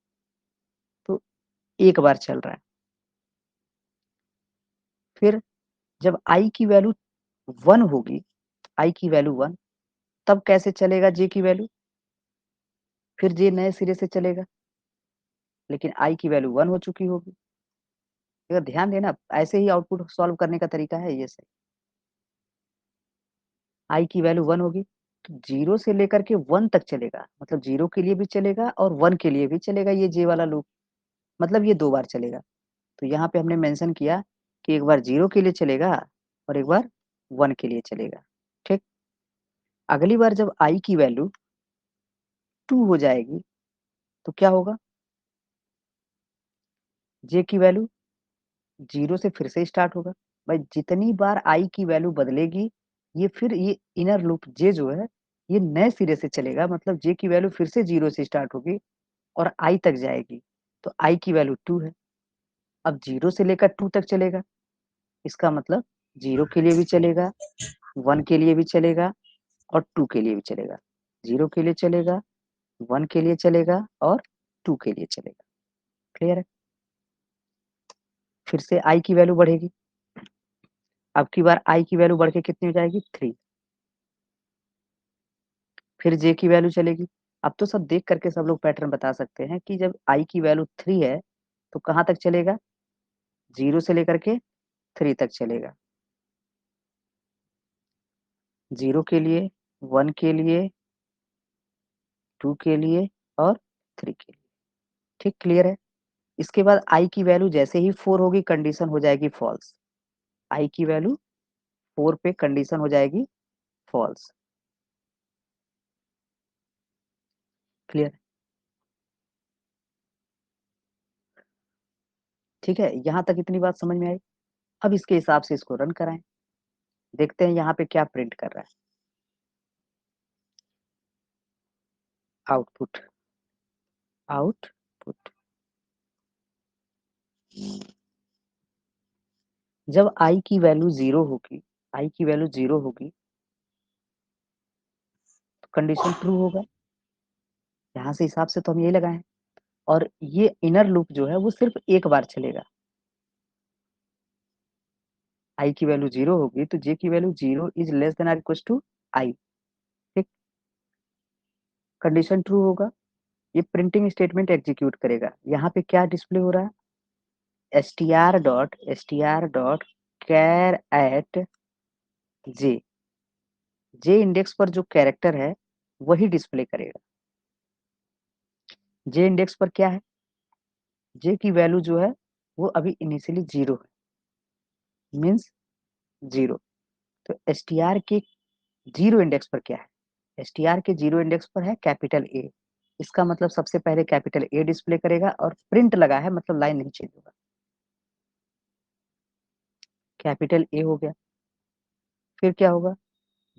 तो एक बार चल रहा है। फिर जब आई की वैल्यू 1 होगी, आई की वैल्यू 1, तब कैसे चलेगा जे की वैल्यू? फिर जे नए सिरे से चलेगा, लेकिन आई की वैल्यू 1 हो चुकी होगी। अगर ध्यान देना, ऐसे ही आउटपुट सॉल्व करने का तरीका है ये सही। आई की वैल्यू 1 होगी तो 0 से लेकर के 1 तक चलेगा, मतलब 0 के लिए भी चलेगा और 1 के लिए भी चलेगा, ये जे वाला लूप, मतलब ये 2 बार चलेगा। तो यहाँ पे हमने मेंशन किया कि एक बार 0 के लिए चलेगा और एक बार 1 के लिए चलेगा। ठीक, अगली बार जब आई की वैल्यू 2 हो जाएगी तो क्या होगा? जे की वैल्यू 0 से फिर से स्टार्ट होगा। भाई जितनी बार आई की वैल्यू बदलेगी, ये फिर ये इनर लूप जे जो है ये नए सिरे से चलेगा, मतलब जे की वैल्यू फिर से 0 से स्टार्ट होगी और आई तक जाएगी, तो आई की वैल्यू 2 है। अब 0 से लेकर 2 तक चलेगा, इसका मतलब 0 के लिए भी चलेगा, 1 के लिए भी चलेगा और 2 के लिए भी चलेगा। 0 के लिए चलेगा, 1 के लिए चलेगा और 2 के लिए चलेगा। क्लियर है? फिर से आई की वैल्यू बढ़ेगी, अब की बार आई की वैल्यू बढ़ के कितनी हो जाएगी? 3। फिर जे की वैल्यू चलेगी। अब तो सब देख करके सब लोग पैटर्न बता सकते हैं कि जब आई की वैल्यू 3 है तो कहाँ तक चलेगा? 0 से लेकर के 3 तक चलेगा। 0 के लिए, 1 के लिए, 2 के लिए और 3 के लिए। ठीक, क्लियर है? इसके बाद आई की वैल्यू जैसे ही 4 होगी कंडीशन हो जाएगी फॉल्स। आई की वैल्यू 4 पे कंडीशन हो जाएगी फॉल्स। क्लियर? ठीक है, यहाँ तक इतनी बात समझ में आई। अब इसके हिसाब से इसको रन कराएं, देखते हैं यहाँ पे क्या प्रिंट कर रहा है आउटपुट। आउटपुट जब आई की वैल्यू 0 होगी, आई की वैल्यू 0 होगी तो कंडीशन ट्रू होगा। यहाँ से हिसाब से तो हम ये लगाए हैं, और ये इनर लूप जो है वो सिर्फ एक बार चलेगा। आई की वैल्यू 0 होगी तो जे की value 0 is less than or equal to I. ठीक, कंडीशन ट्रू होगा, ये प्रिंटिंग स्टेटमेंट एग्जीक्यूट करेगा। यहाँ पे क्या डिस्प्ले हो रहा है? str.str.char at J, J index पर जो कैरेक्टर है वही डिस्प्ले करेगा। जे इंडेक्स पर क्या है? जे की वैल्यू जो है वो अभी इनिशियली 0 है, मीन्स 0। तो str के 0 इंडेक्स पर क्या है? str के 0 इंडेक्स पर है कैपिटल ए, इसका मतलब सबसे पहले कैपिटल ए डिस्प्ले करेगा, और प्रिंट लगा है मतलब लाइन नहीं चेंज होगा। कैपिटल ए हो गया, फिर क्या होगा?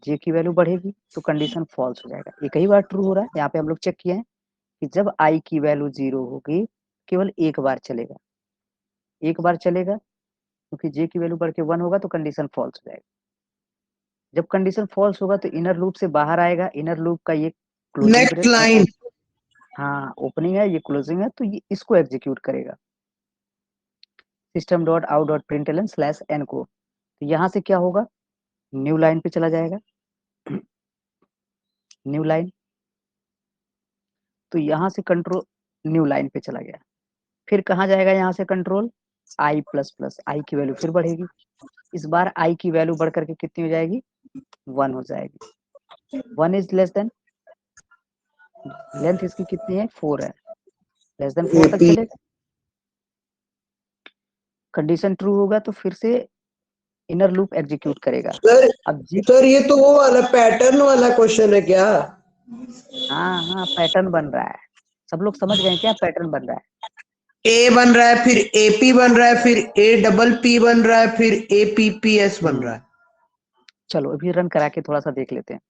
जे की वैल्यू बढ़ेगी तो कंडीशन फॉल्स हो जाएगा। ये कई बार ट्रू हो रहा है, यहाँ पे हम लोग चेक किए हैं कि जब आई की वैल्यू 0 होगी केवल एक बार चलेगा, एक बार चलेगा, क्योंकि जे की वैल्यू बढ़ के 1 होगा तो कंडीशन फॉल्स हो जाएगा। जब कंडीशन फॉल्स होगा तो इनर लूप से बाहर आएगा, इनर लूप का ये क्लोजिंग नेक्स्ट लाइन, हाँ ओपनिंग है, ये क्लोजिंग है, तो ये इसको एग्जीक्यूट करेगा, system dot out dot println slash N को। तो यहाँ से क्या होगा? न्यू लाइन पे चला जाएगा, न्यू लाइन, तो यहाँ से कंट्रोल न्यू लाइन पे चला गया। फिर कहाँ जाएगा? यहाँ से कंट्रोल आई प्लस प्लस, आई की वैल्यू फिर बढ़ेगी, इस बार आई की वैल्यू बढ़ करके कितनी हो जाएगी? 1 हो जाएगी। 1 इज लेस देन, लेंथ इसकी कितनी है? 4 है, लेस देन 4 तक चलेगा। कंडीशन ट्रू होगा तो फिर से इनर लूप एग्जीक्यूट करेगा। सर अब जी, सर ये तो वो वाला पैटर्न वाला क्वेश्चन है क्या? हाँ हाँ पैटर्न बन रहा है, सब लोग समझ गए क्या पैटर्न बन रहा है? ए बन रहा है, फिर एपी बन रहा है, फिर ए डबल पी बन रहा है, फिर एपीपीएस बन रहा है। चलो अभी रन करा के थोड़ा सा देख लेते हैं।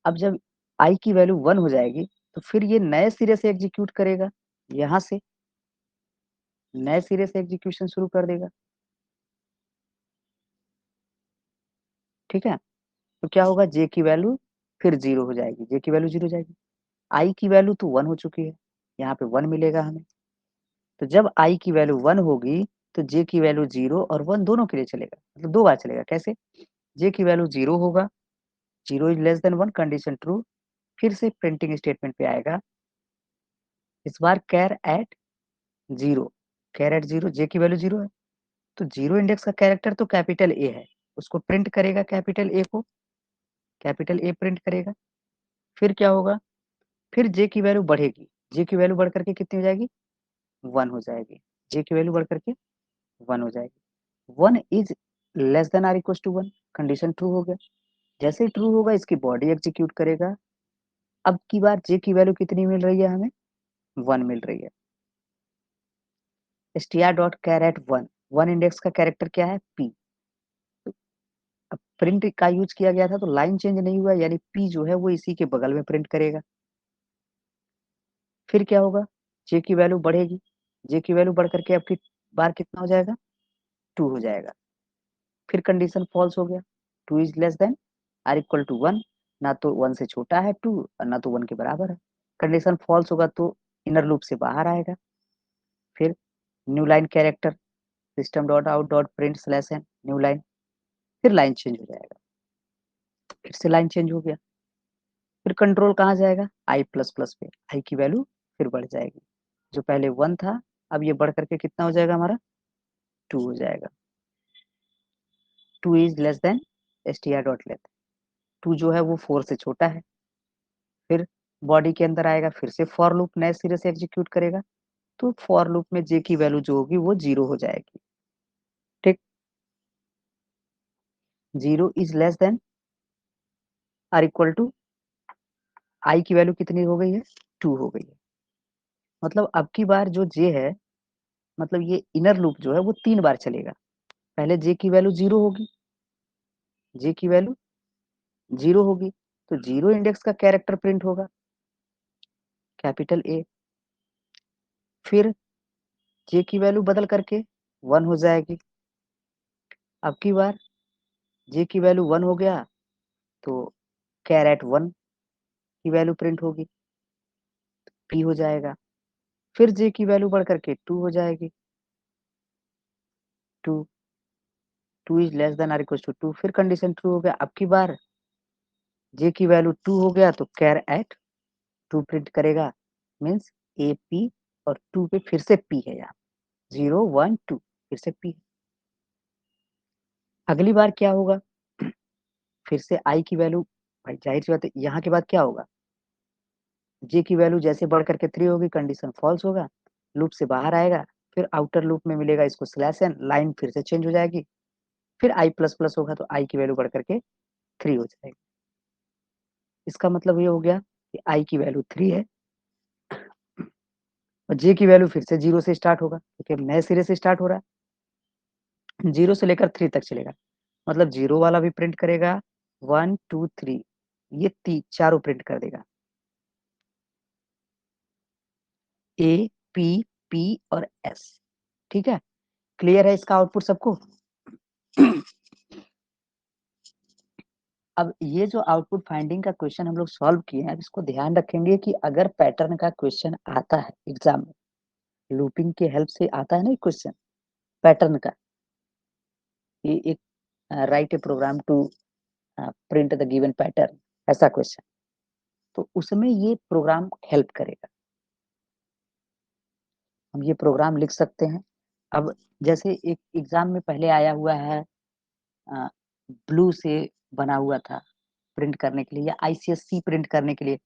अब जब आई की वैल्यू 1 हो जाएगी तो फिर ये नए सिरे से एग्जीक्यूट करेगा, यहां से नए सिरे से एग्जीक्यूशन शुरू कर देगा। ठीक है, तो क्या होगा, जे की वैल्यू फिर 0 हो जाएगी, जे की वैल्यू 0 हो जाएगी। आई की वैल्यू तो 1 हो चुकी है, यहाँ पे 1 मिलेगा हमें। तो जब आई की वैल्यू 1 होगी तो जे की वैल्यू 0 और 1 दोनों के लिए चलेगा, मतलब 2 बार चलेगा। कैसे? जे की वैल्यू 0 होगा, 0 is less then 1, condition true, फिर से प्रिंटिंग स्टेटमेंट पे आएगा, इस बार कैर एट 0, कैर एट 0, जे की वैल्यू 0 है तो 0 इंडेक्स का कैरेक्टर तो कैपिटल ए है, उसको प्रिंट करेगा, कैपिटल ए को, कैपिटल ए प्रिंट करेगा। फिर क्या होगा, फिर जे की वैल्यू बढ़ेगी, जे की वैल्यू बढ़ करके कितनी हो जाएगी, 1 हो जाएगी, जे की वैल्यू बढ़ करके 1 हो जाएगी। 1 is less than or equal to 1, condition true हो गया। जैसे ही ट्रू होगा इसकी बॉडी एग्जीक्यूट करेगा। अब की बार जे की वैल्यू कितनी मिल रही है हमें, 1 मिल रही है। str.char at 1, 1 इंडेक्स का कैरेक्टर क्या है, p। अब प्रिंट का यूज किया गया था तो लाइन चेंज नहीं हुआ, यानी p जो है वो इसी के बगल में प्रिंट करेगा। फिर क्या होगा, जे की वैल्यू बढ़ेगी, जे की वैल्यू बढ़ करके अब की बार कितना हो जाएगा, 2 हो जाएगा। फिर कंडीशन फॉल्स हो गया, 2 is less than or equal to 1, ना तो 1 से छोटा है 2 और ना तो 1 के बराबर है। कंडीशन फॉल्स होगा तो इनर लूप से बाहर आएगा। फिर new line character system dot out dot print slash N, new line, फिर लाइन चेंज हो जाएगा, फिर से लाइन चेंज हो गया। फिर कंट्रोल कहाँ जाएगा, आई प्लस प्लस पे, आई की वैल्यू फिर बढ़ जाएगी, जो पहले 1 था अब ये बढ़ करके कितना हो जाएगा हमारा, 2 हो जाएगा। 2 is less then str dot length, 2 जो है वो 4 से छोटा है। फिर बॉडी के अंदर आएगा, फिर से फॉर लूप नए सिरे से एग्जीक्यूट करेगा, तो फॉर लूप में जे की वैल्यू जो होगी वो 0 हो जाएगी। ठीक, 0 is less than or equal to, I की वैल्यू कितनी हो गई है, 2 हो गई है। मतलब अब की बार जो जे है, मतलब ये इनर लूप जो है वो 3 बार चलेगा। पहले जे की वैल्यू 0 होगी, जे की वैल्यू 0 होगी तो 0 इंडेक्स का कैरेक्टर प्रिंट होगा, कैपिटल ए। फिर जे की वैल्यू बदल करके 1 हो जाएगी। अब की बार जे की वैल्यू 1 हो गया तो कैर एट 1 की वैल्यू प्रिंट होगी, पी हो जाएगा। फिर जे की वैल्यू बढ़ करके 2 हो जाएगी, 2, 2 is less than or equal to 2, फिर कंडीशन ट्रू हो गया। अब की बार जे की वैल्यू 2 हो गया तो कैर एट 2 प्रिंट करेगा, मीन्स ए पी, और 2 पे फिर से पी है, यहाँ 0 1 2 फिर से पी। अगली बार क्या होगा, फिर से आई की वैल्यू, भाई जाहिर सी बात है यहाँ के बाद क्या होगा, जे की वैल्यू जैसे बढ़ करके 3 होगी, कंडीशन फॉल्स होगा, लूप से बाहर आएगा, फिर आउटर लूप में मिलेगा इसको स्लैश एन, लाइन फिर से चेंज हो जाएगी। फिर आई प्लस प्लस होगा तो आई की वैल्यू बढ़ करके 3 हो जाएगी। इसका मतलब ये हो गया कि आई की वैल्यू 3 है और जे की वैल्यू फिर से 0 से स्टार्ट होगा, क्योंकि अब नए सिरे से स्टार्ट हो रहा है, 0 से लेकर 3 तक चलेगा। मतलब 0 वाला भी प्रिंट करेगा, 1 2 3, ये चारों प्रिंट कर देगा, ए पी पी और एस। ठीक है, क्लियर है इसका आउटपुट सबको? अब ये जो आउटपुट फाइंडिंग का क्वेश्चन हम लोग सॉल्व किए हैं, अब इसको ध्यान रखेंगे कि अगर पैटर्न का क्वेश्चन आता है एग्जाम में, लूपिंग के हेल्प से आता है ना क्वेश्चन पैटर्न का, ये एक write a program to print the given pattern, ऐसा क्वेश्चन, तो उसमें ये प्रोग्राम हेल्प करेगा। हम ये प्रोग्राम लिख सकते हैं। अब जैसे एक एग्जाम में पहले आया हुआ है, ब्लू से बना हुआ था प्रिंट करने के लिए, या आईसीएससी प्रिंट करने के लिए,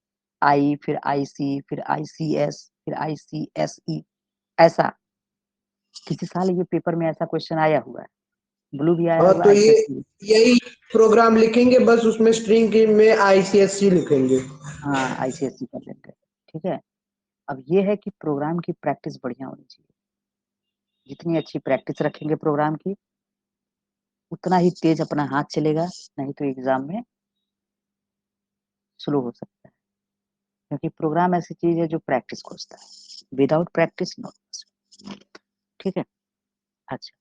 आई फिर आईसी फिर आईसीएस फिर आईसीएसई, ऐसा किसी साल ये पेपर में ऐसा क्वेश्चन आया हुआ है, ब्लू भी आया हुआ तो है, ये यही प्रोग्राम लिखेंगे, बस उसमें स्ट्रिंग में आईसीएससी लिखेंगे। हाँ आईसीएससी कर लेंगे। ठीक है, अब ये है कि प्रोग्राम की प्रैक्टिस बढ़िया होनी चाहिए। जितनी अच्छी प्रैक्टिस रखेंगे प्रोग्राम की, उतना ही तेज अपना हाथ चलेगा, नहीं तो एग्जाम में स्लो हो सकता है। क्योंकि प्रोग्राम ऐसी चीज है जो प्रैक्टिस खोजता है, विदाउट प्रैक्टिस नो। ठीक है, अच्छा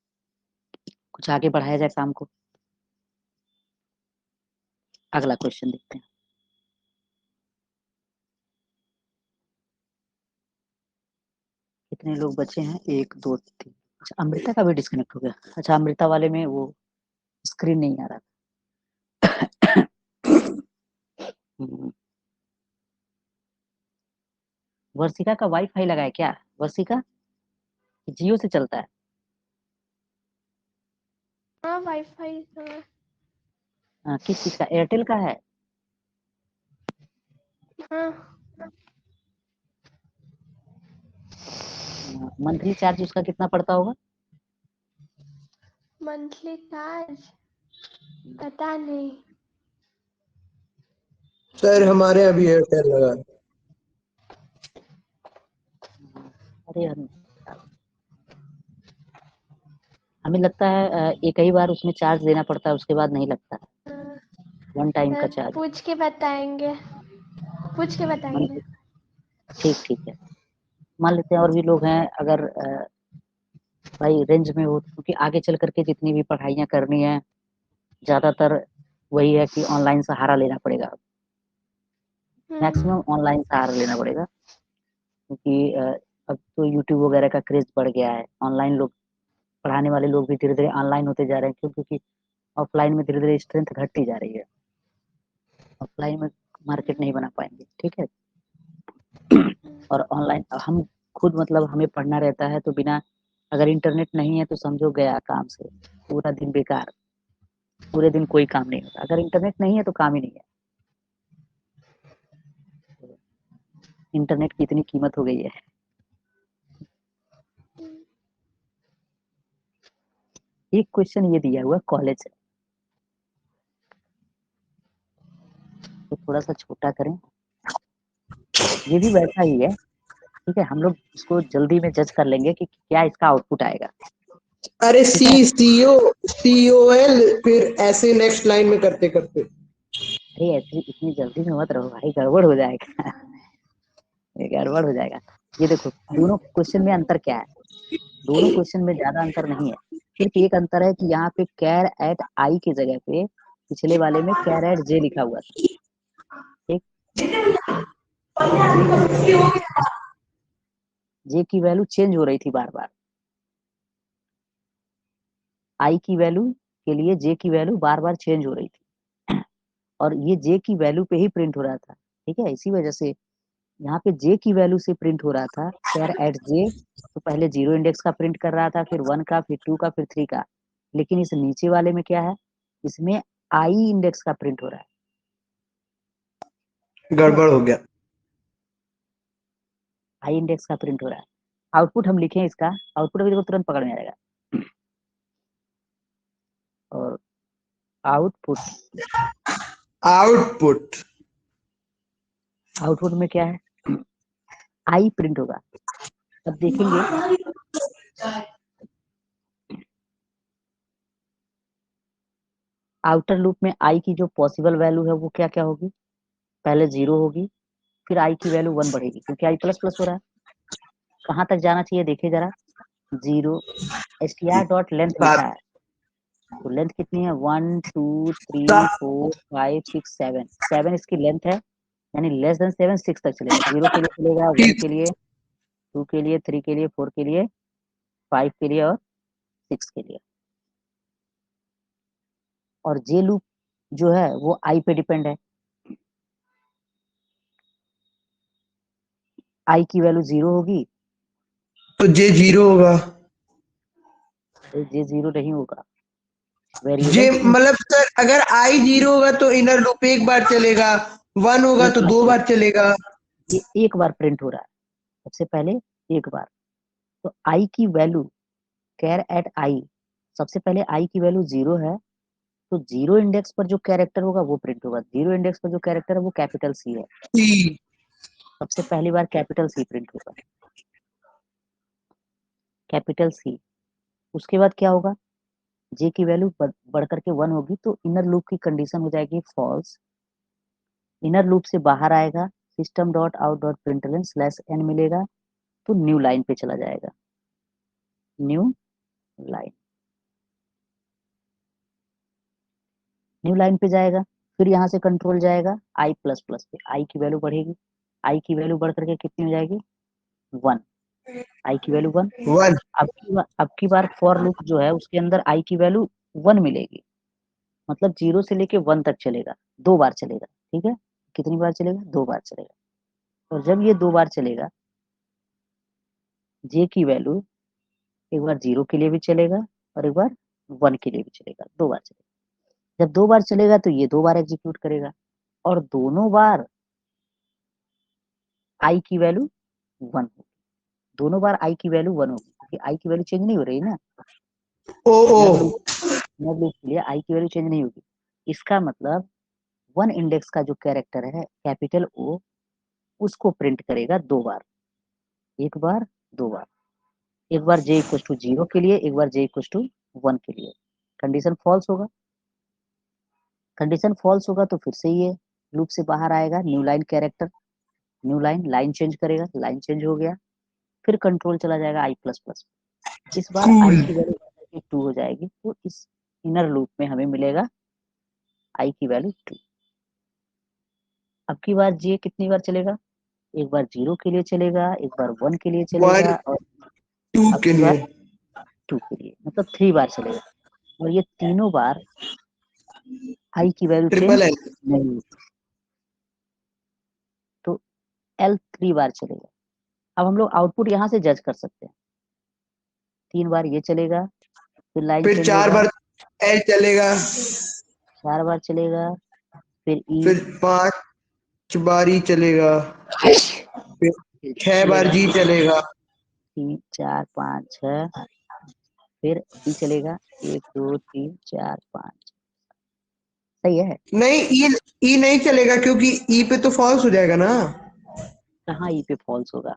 कुछ आगे बढ़ाया जाए काम को। अगला क्वेश्चन देखते हैं। कितने लोग बचे हैं? 1 2 3। अच्छा, अमृता का भी डिस्कनेक्ट हो गया। अच्छा, अमृता वाले में वो स्क्रीन नहीं आ रहा। हम्म, वर्षिका का वाईफाई लगा है क्या? वर्षिका, जियो से चलता है? हाँ वाईफाई है। किस चीज का? एयरटेल का है? हाँ मंथली चार्ज उसका कितना पड़ता होगा? मंथली चार्ज पता नहीं। सर हमारे यहाँ भी एयरटेल लगा है। अरे हमें लगता है एक ही बार उसमें चार्ज देना पड़ता है, उसके बाद नहीं लगता है। वन टाइम का चार्ज। पूछ के बताएंगे, पूछ के बताएंगे। ठीक है, मान लेते हैं और भी लोग हैं, अगर भाई रेंज में हो, क्योंकि आगे चल करके जितनी भी पढ़ाइयाँ करनी है ज्यादातर वही है कि ऑनलाइन सहारा लेना पड़ेगा। मैक्सिमम ऑनलाइन सहारा लेना पड़ेगा, क्योंकि अब तो यूट्यूब वगैरह का क्रेज बढ़ गया है। ऑनलाइन लोग पढ़ाने वाले लोग भी धीरे धीरे ऑनलाइन होते जा रहे हैं, क्योंकि ऑफलाइन में धीरे धीरे स्ट्रेंथ घटती जा रही है। ऑफलाइन में मार्केट नहीं बना पाएंगे। ठीक है, और ऑनलाइन हम खुद मतलब हमें पढ़ना रहता है, तो बिना अगर इंटरनेट नहीं है तो समझो गया काम से, पूरा दिन बेकार, पूरे दिन कोई काम नहीं होता। अगर इंटरनेट नहीं है तो काम ही नहीं है। इंटरनेट की इतनी कीमत हो गई है। एक क्वेश्चन ये दिया हुआ कॉलेज है, तो थोड़ा सा छोटा करें। ये भी वैसा ही है। ठीक है, हम लोग इसको जल्दी में जज कर लेंगे कि क्या इसका आउटपुट आएगा। अरे COL फिर ऐसे नेक्स्ट लाइन में करते करते। अरे ऐसे इतनी जल्दी में मत रहो भाई, गड़बड़ हो जाएगा। ये गड़बड़ हो जाएगा। ये देखो दोनों क्वेश्चन में अंतर क्या है? दोनों क्वेश्चन में ज्यादा अंतर नहीं है, सिर्फ एक अंतर है कि यहाँ पे कैर एट आई की जगह पे पिछले वाले में कैर एट जे लिखा हुआ था। ठीक, तो जे की वैल्यू चेंज हो रही थी बार बार। आई की वैल्यू के लिए जे की वैल्यू बार बार चेंज हो रही थी, और ये जे की वैल्यू पे ही प्रिंट हो रहा था। ठीक है, इसी वजह से यहाँ पे जे की वैल्यू से प्रिंट हो रहा था कैर एट जे। तो पहले 0 इंडेक्स का प्रिंट कर रहा था, फिर 1 का, फिर 2 का, फिर 3 का। लेकिन इस नीचे वाले में क्या है? इसमें आई इंडेक्स का प्रिंट हो रहा है। गड़बड़ हो गया। आई इंडेक्स का प्रिंट हो रहा है। आउटपुट हम लिखें इसका, आउटपुट अभी देखो तुरंत पकड़ में आ जाएगा। और आउटपुट आउटपुट आउटपुट में क्या है? आई प्रिंट होगा। अब देखेंगे आउटर लूप में आई की जो पॉसिबल वैल्यू है वो क्या क्या होगी? पहले 0 होगी, फिर आई की वैल्यू 1 बढ़ेगी, क्योंकि आई प्लस प्लस हो रहा है। कहाँ तक जाना चाहिए देखिए जरा। 0 str.length लिखा है, तो लेंथ कितनी है? 1 2 3 4 5 6 7। 7 इसकी लेंथ है, यानी लेस देन 7 6 तक चलेगा। 0 के लिए चलेगा, 1 के लिए, 2 के लिए, 3 के लिए, 4 के लिए, 5 के लिए और 6 के लिए। और जे लूप जो है वो आई पे डिपेंड है। आई की वैल्यू 0 होगी तो जे 0 होगा। तो जे 0 नहीं होगा। जे वेरिएबल मतलब सर अगर आई 0 होगा तो इनर लूप एक बार चलेगा, 1 होगा तो 2 बार चलेगा। ये एक बार प्रिंट हो रहा है, सबसे पहले एक बार। तो आई की वैल्यू कैर एट आई, सबसे पहले आई की वैल्यू 0 है, तो 0 इंडेक्स पर जो कैरेक्टर होगा वो प्रिंट होगा। 0 इंडेक्स पर जो कैरेक्टर है वो कैपिटल सी है। सी सबसे पहली बार कैपिटल सी प्रिंट होगा, कैपिटल सी। उसके बाद क्या होगा, जे की वैल्यू बढ़ करके 1 होगी तो इनर लूप की कंडीशन हो जाएगी फॉल्स। इनर लूप से बाहर आएगा, system dot out dot println slash N मिलेगा तो न्यू लाइन पे चला जाएगा, न्यू लाइन, न्यू लाइन पे जाएगा। फिर यहाँ से कंट्रोल जाएगा आई प्लस प्लस पे, आई की वैल्यू बढ़ेगी, आई की वैल्यू बढ़ करके कितनी हो जाएगी 1, आई की वैल्यू 1। 1 अब की बार फॉर लूप जो है उसके अंदर आई की वैल्यू 1 मिलेगी, मतलब 0 से लेके 1 तक चलेगा, 2 बार चलेगा। ठीक है, कितनी बार चलेगा, 2 बार चलेगा। और जब ये 2 बार चलेगा, जे की वैल्यू एक बार 0 के लिए भी चलेगा और एक बार 1 के लिए भी चलेगा, 2 बार चलेगा। जब 2 बार चलेगा तो ये 2 बार एग्जीक्यूट करेगा और दोनों बार आई की वैल्यू 1 होगी, दोनों बार आई की वैल्यू 1 होगी क्योंकि आई की वैल्यू चेंज नहीं हो रही ना, ओ ओ नॉट लूप के लिए आई की वैल्यू चेंज नहीं होगी। इसका मतलब 1 इंडेक्स का जो कैरेक्टर है कैपिटल ओ, उसको प्रिंट करेगा 2 बार, एक बार 2 बार, एक बार j इक्वल टू 0 के लिए, एक बार j इक्वल टू 1 के लिए। कंडीशन फॉल्स होगा, कंडीशन फॉल्स होगा तो फिर से ये लूप से बाहर आएगा, new line character, new line, line change करेगा, लाइन चेंज हो गया, फिर कंट्रोल चला जाएगा आई प्लस प्लस। इस बार आई की वैल्यू 2 हो जाएगी तो इस इनर लूप में हमें मिलेगा आई की वैल्यू 2। अब की बार जे कितनी बार चलेगा, एक बार 0 के लिए चलेगा, एक बार 1 के लिए 1 चलेगा और 2 अब के की बार लिए 2 के लिए, मतलब 3 बार चलेगा। और ये तीनों बार आई की वैल्यू चेंज ट्रिपल एल नहीं होगी तो एल 3 बार चलेगा। अब हम लोग आउटपुट यहाँ से जज कर सकते हैं, 3 बार ये चलेगा, फिर लाइन फिर चेंज 4 होगा, बार एल चलेगा, 4 बार चलेगा, फिर ई, फिर 5 बारी चलेगा, फिर फिर 6 बार चलेगा जी चलेगा। 3 4 5 6, फिर ई चलेगा 1 2 3 4 5। सही है, नहीं ई नहीं चलेगा क्योंकि ई पे तो फॉल्स हो जाएगा ना। कहाँ ई पे फॉल्स होगा,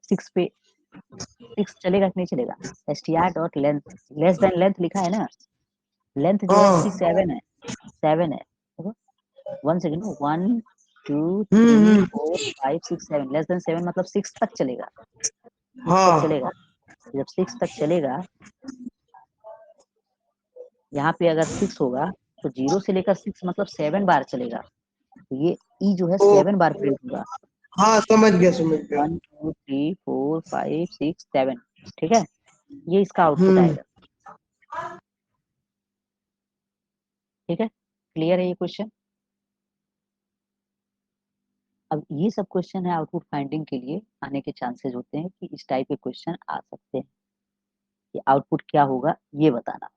6 पे 6 चलेगा कि नहीं चलेगा, str dot length less than length लिखा है ना, लेंथ जो है हाँ 7 है, 7 है, देखो 1 सेकंड, 1 2 3 4 5 6 7, लेस देन 7 मतलब 6 तक चलेगा, 6 तक हाँ चलेगा। जब 6 तक चलेगा, यहाँ पे अगर 6 होगा तो 0 से लेकर 6 मतलब 7 बार चलेगा, तो ये ई जो है ओ 7 बार प्रिंट होगा, हाँ समझ गया 1 2 3 4 5 6 7। ठीक है, ये इसका आउटपुट आएगा। ठीक है, क्लियर है ये क्वेश्चन। अब ये सब क्वेश्चन है आउटपुट फाइंडिंग के लिए आने के चांसेस होते हैं कि इस टाइप के क्वेश्चन आ सकते हैं कि आउटपुट क्या होगा ये बताना।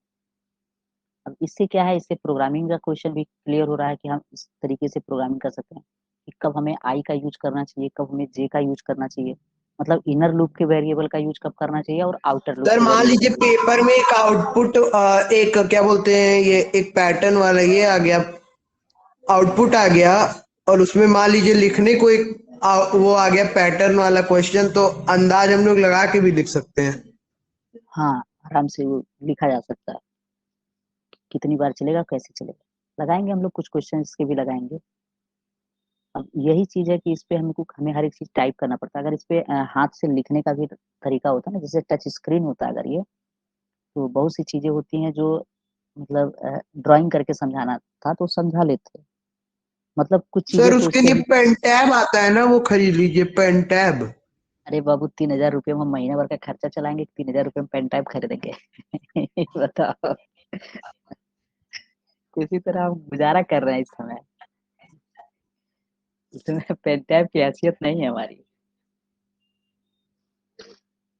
अब इससे क्या है, इससे प्रोग्रामिंग का क्वेश्चन भी क्लियर हो रहा है कि हम इस तरीके से प्रोग्रामिंग कर सकते हैं कि कब हमें आई का यूज करना चाहिए, कब हमें जे का यूज करना चाहिए, मतलब इनर लूप के वेरिएबल का यूज कब करना चाहिए और आउटर लूप सर के मान वेरिएबल लीजिए का। पेपर में एक आउटपुट एक क्या बोलते हैं ये एक पैटर्न वाला ये आ गया, आउटपुट आ गया और उसमें मान लीजिए लिखने को एक वो आ गया पैटर्न वाला क्वेश्चन, तो अंदाज हम लोग लगा के भी लिख सकते हैं। हाँ, आराम से वो लिखा जा सकता है, कितनी बार चलेगा, कैसे चलेगा, लगाएंगे हम लोग कुछ क्वेश्चन इसके भी लगाएंगे। अब यही चीज है कि इस पे हमको हमें हर एक चीज टाइप करना पड़ता है, अगर इस पे हाथ से लिखने का भी तरीका होता है ना, जैसे टच स्क्रीन होता है अगर ये, तो बहुत सी चीजें होती हैं जो मतलब ड्राइंग करके समझाना था तो समझा लेते हैं, मतलब कुछ चीजें सर तो उसके उसके लिए पेन टैब आता है ना, वो खरीद लीजिए पेन टैब। अरे बाबू 3,000 रुपये में हम महीने भर का खर्चा चलाएंगे, 3,000 रुपये में पेन टाइप खरीदेंगे बताओ, किसी तरह हम गुजारा कर रहे हैं इस समय, इसमें पेन टाइप की हैसियत नहीं है हमारी।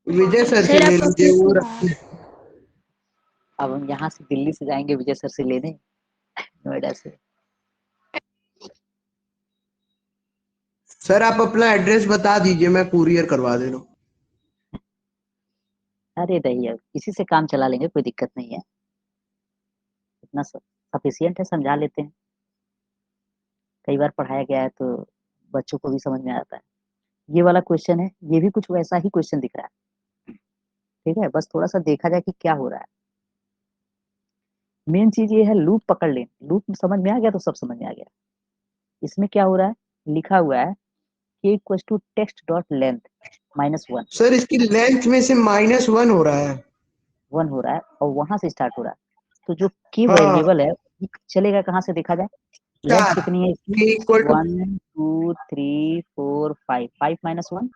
विजय सर से सर ले आप लीजिए अपने वो रखते हैं। अब हम यहाँ से दिल्ली से जाएंगे विजय सर से लेने, नोएडा से। सर आप अपना एड्रेस बता दीजिए, मैं कुरियर करवा दे रहा हूँ। अरे नहीं, अब किसी से काम चला लेंगे, कोई दिक्कत नहीं है, इतना सफिशियंट है, समझा लेते हैं, कई बार पढ़ाया गया है तो बच्चों को भी समझ में आता है। ये वाला क्वेश्चन है, ये भी कुछ वैसा ही क्वेश्चन दिख रहा है, ठीक है, बस थोड़ा सा देखा जाए कि क्या हो रहा है। मेन चीज ये है लूप पकड़ लें, लूप समझ में आ गया तो सब समझ में आ गया। इसमें क्या हो रहा है, लिखा हुआ है k equals to text dot length -1 sir इसकी लेंथ में से -1 हो रहा है। 1 हो रहा है और वहां से स्टार्ट हो रहा है। तो जो k हाँ वेरिएबल है ये चलेगा कहाँ से, देखा जाए लेंथ 4 कितनी है इसकी, k इक्वल टू 1 2 3 4 5 5 -1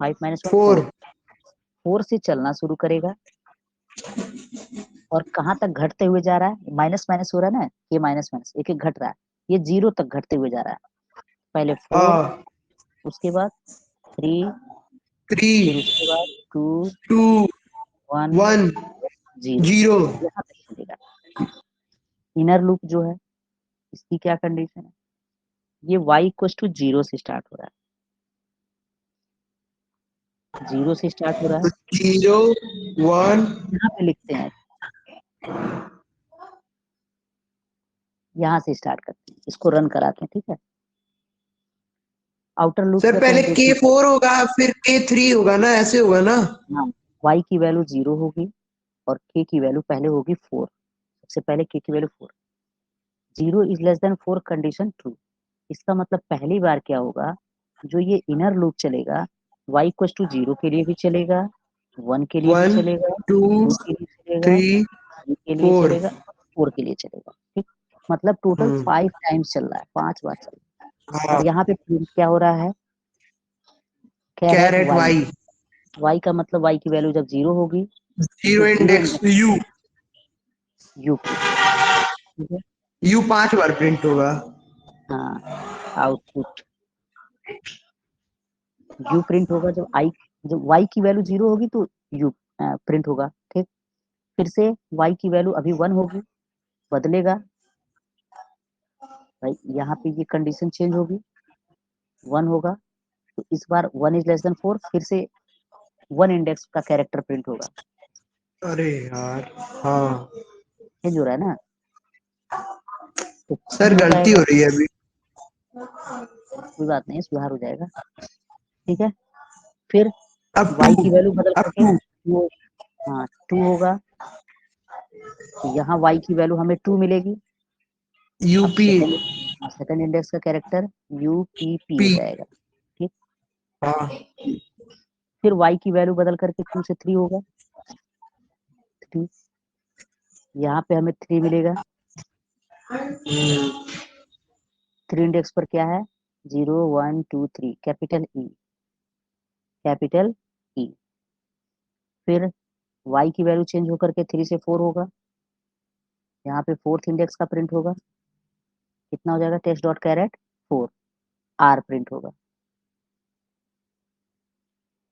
5 -1 4 4 4 से चलना शुरू करेगा और कहाँ तक घटते हुए जा रहा है, माइनस माइनस हो रहा है ना, ये माइनस माइनस एक एक घट रहा है, ये 0 तक घटते हुए जा रहा है। पहले 4, हाँ उसके बाद 3, 3 फिर उसके बाद 2 2 1 1 0 0 यहाँ तक चलेगा। इनर लूप जो है इसकी क्या कंडीशन है, ये y इक्वल टू 0 से स्टार्ट हो रहा है, 0 से स्टार्ट हो रहा है। 0 1 यहाँ पे लिखते हैं, यहाँ से स्टार्ट करते हैं, इसको रन कराते हैं, ठीक है। आउटर लूप सर में तो पहले हम देखिए, k4 होगा फिर k3 होगा ना, ऐसे होगा ना। हाँ y की वैल्यू 0 होगी और k की वैल्यू पहले होगी 4, सबसे पहले k की value 4, 0 is less then 4 condition true. इसका मतलब पहली बार क्या होगा, जो ये इनर लूप चलेगा y इक्वल टू 0 के लिए भी चलेगा, 1 के लिए भी 1 चलेगा, 2 2 के लिए चलेगा, 3 3 के लिए 4 चलेगा, 4 के लिए चलेगा, ठीक। मतलब टोटल 5 टाइम्स चल रहा है, 5 बार चल रहा है। हाँ और यहाँ पे प्रिंट क्या हो रहा है, carat carat y, y y का मतलब y की वैल्यू जब 0 होगी 0 तो 0 इंडेक्स u u प्रिंट होगा, ठीक है। u 5 बार प्रिंट होगा। हाँ, आउटपुट u प्रिंट होगा जब y की वैल्यू 0 होगी तो u प्रिंट होगा, ठीक। फिर से y की वैल्यू अभी 1 होगी, बदलेगा भाई, यहाँ पे ये कंडीशन चेंज होगी, 1 होगा, तो इस बार 1 इज लेस देन 4, फिर से 1 इंडेक्स का कैरेक्टर प्रिंट होगा, अरे यार हाँ चेंज हो रहा है ना, तो सर 3 हो गलती जाएगा, हो रही है अभी। कोई बात नहीं, सुधार हो जाएगा, ठीक है। फिर अब y 2 की वैल्यू बदल अब करके 2 2, हाँ 2 होगा, तो यहाँ y की वैल्यू हमें 2 मिलेगी। अब यूपी सेकंड इंडेक्स का कैरेक्टर UPP हो पी जाएगा, ठीक। हाँ फिर y की वैल्यू बदल करके 2 से 3 होगा, 3, यहाँ पे हमें 3 मिलेगा। 3 इंडेक्स पर क्या है, 0 1 2 3 कैपिटल ई। फिर y की वैल्यू चेंज होकर के 3 से 4 होगा, यहाँ पे फोर्थ इंडेक्स का प्रिंट होगा, कितना हो जाएगा, test dot char at 4 R print होगा।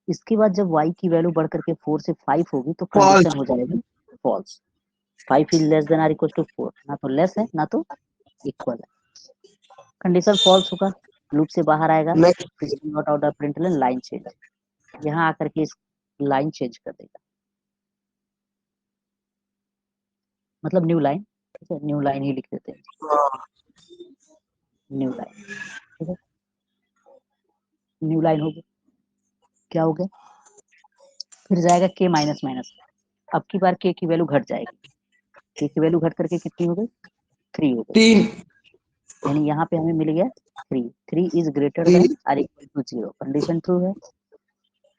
इसके बाद जब y की वैल्यू बढ़ करके 4 से 5 होगी तो फॉल्स कंडीशन हो जाएगी false, 5 is less than or equal to 4, ना तो लेस है ना तो इक्वल है, कंडीशन फॉल्स होगा, लूप से बाहर आएगा, next system dot out dot println line change, यहाँ आकर के इस लाइन चेंज कर देगा, मतलब न्यू लाइन, ठीक है, न्यू लाइन ही लिख देते हैं, न्यू लाइन, ठीक है, न्यू लाइन हो गई, क्या हो गया, फिर जाएगा k माइनस माइनस, अब की बार k की वैल्यू घट जाएगी, k की वैल्यू घट करके कितनी हो गई, 3 हो गई, 3 यानी यहाँ पे हमें मिल गया 3 is greater 3 than or equal to 0, condition true है।